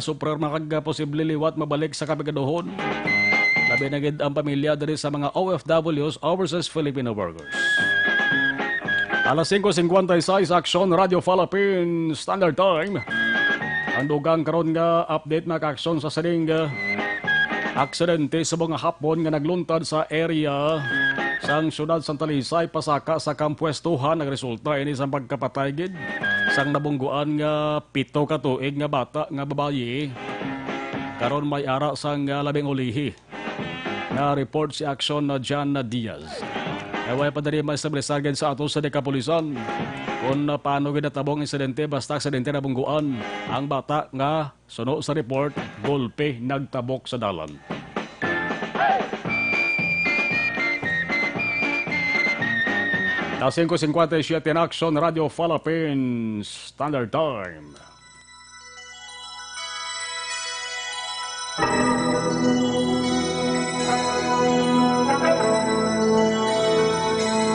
Speaker 2: super makag-posible liwat mabalik sa kapigadohon. Labi na gid ang pamilya dari sa mga OFWs, overseas Filipino workers. Alas 5:56 Aksyon Radio Philippines Standard Time. Ang dugang karon nga update mga aksyon sa sining Aksidente sa mga hapon nga nagluntad sa area sang syudad Santa Talisay pasaka sa kampwestuhan nagresulta ini sa pagkapatay gid sang nabungguan nga 7 ka tuig nga bata nga babayi karon may ara sang labing ulihi na report si Action na Jan Diaz. Away pa diri ma-establish sa ato sa dekapulisan kung paano ginatabong insidente basta aksidente na bungguan ang bata nga suno sa report golpe nagtabok sa dalan. Na 5:57 in Action Radio Philippines Standard Time.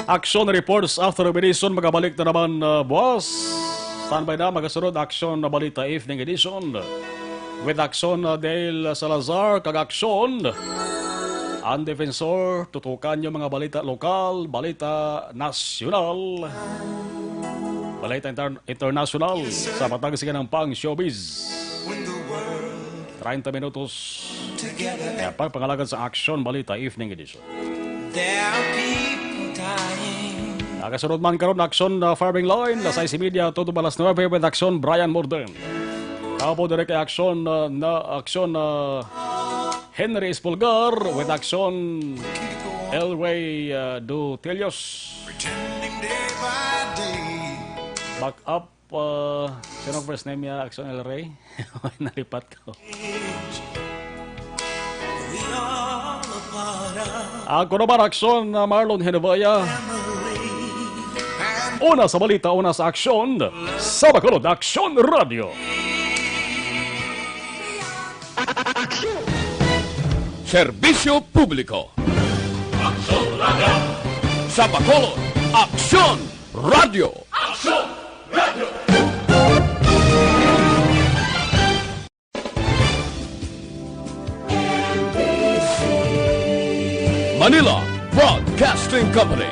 Speaker 2: Action reports after edition magabalik na naman boss. Standby na magasunod Action na balita evening edition with Action Dale Salazar kag Action ang defensor tutukan yung mga balita lokal, balita nasyonal, balita international sa patagsigan ng pang showbiz. 30 minutos kaya pangalagan sa Action balita evening edition. Nakasunod man karon Action Farming Line, Lasay Media, todo balas 9 with Action Brian Morden. Kapo direct kay Action Action Henry Espulgar with Action Elway Dutelios. Back up, sino first name niya? Action Elray? Nalipat ko. Ako naman Action Marlon Henevaya. Una sa balita, una sa Action sa Bacolod Action Radio.
Speaker 1: Serbisyo Publiko.
Speaker 3: Action Radio.
Speaker 1: Sa Bacolod Action Radio.
Speaker 3: Action Radio.
Speaker 1: Manila Broadcasting Company.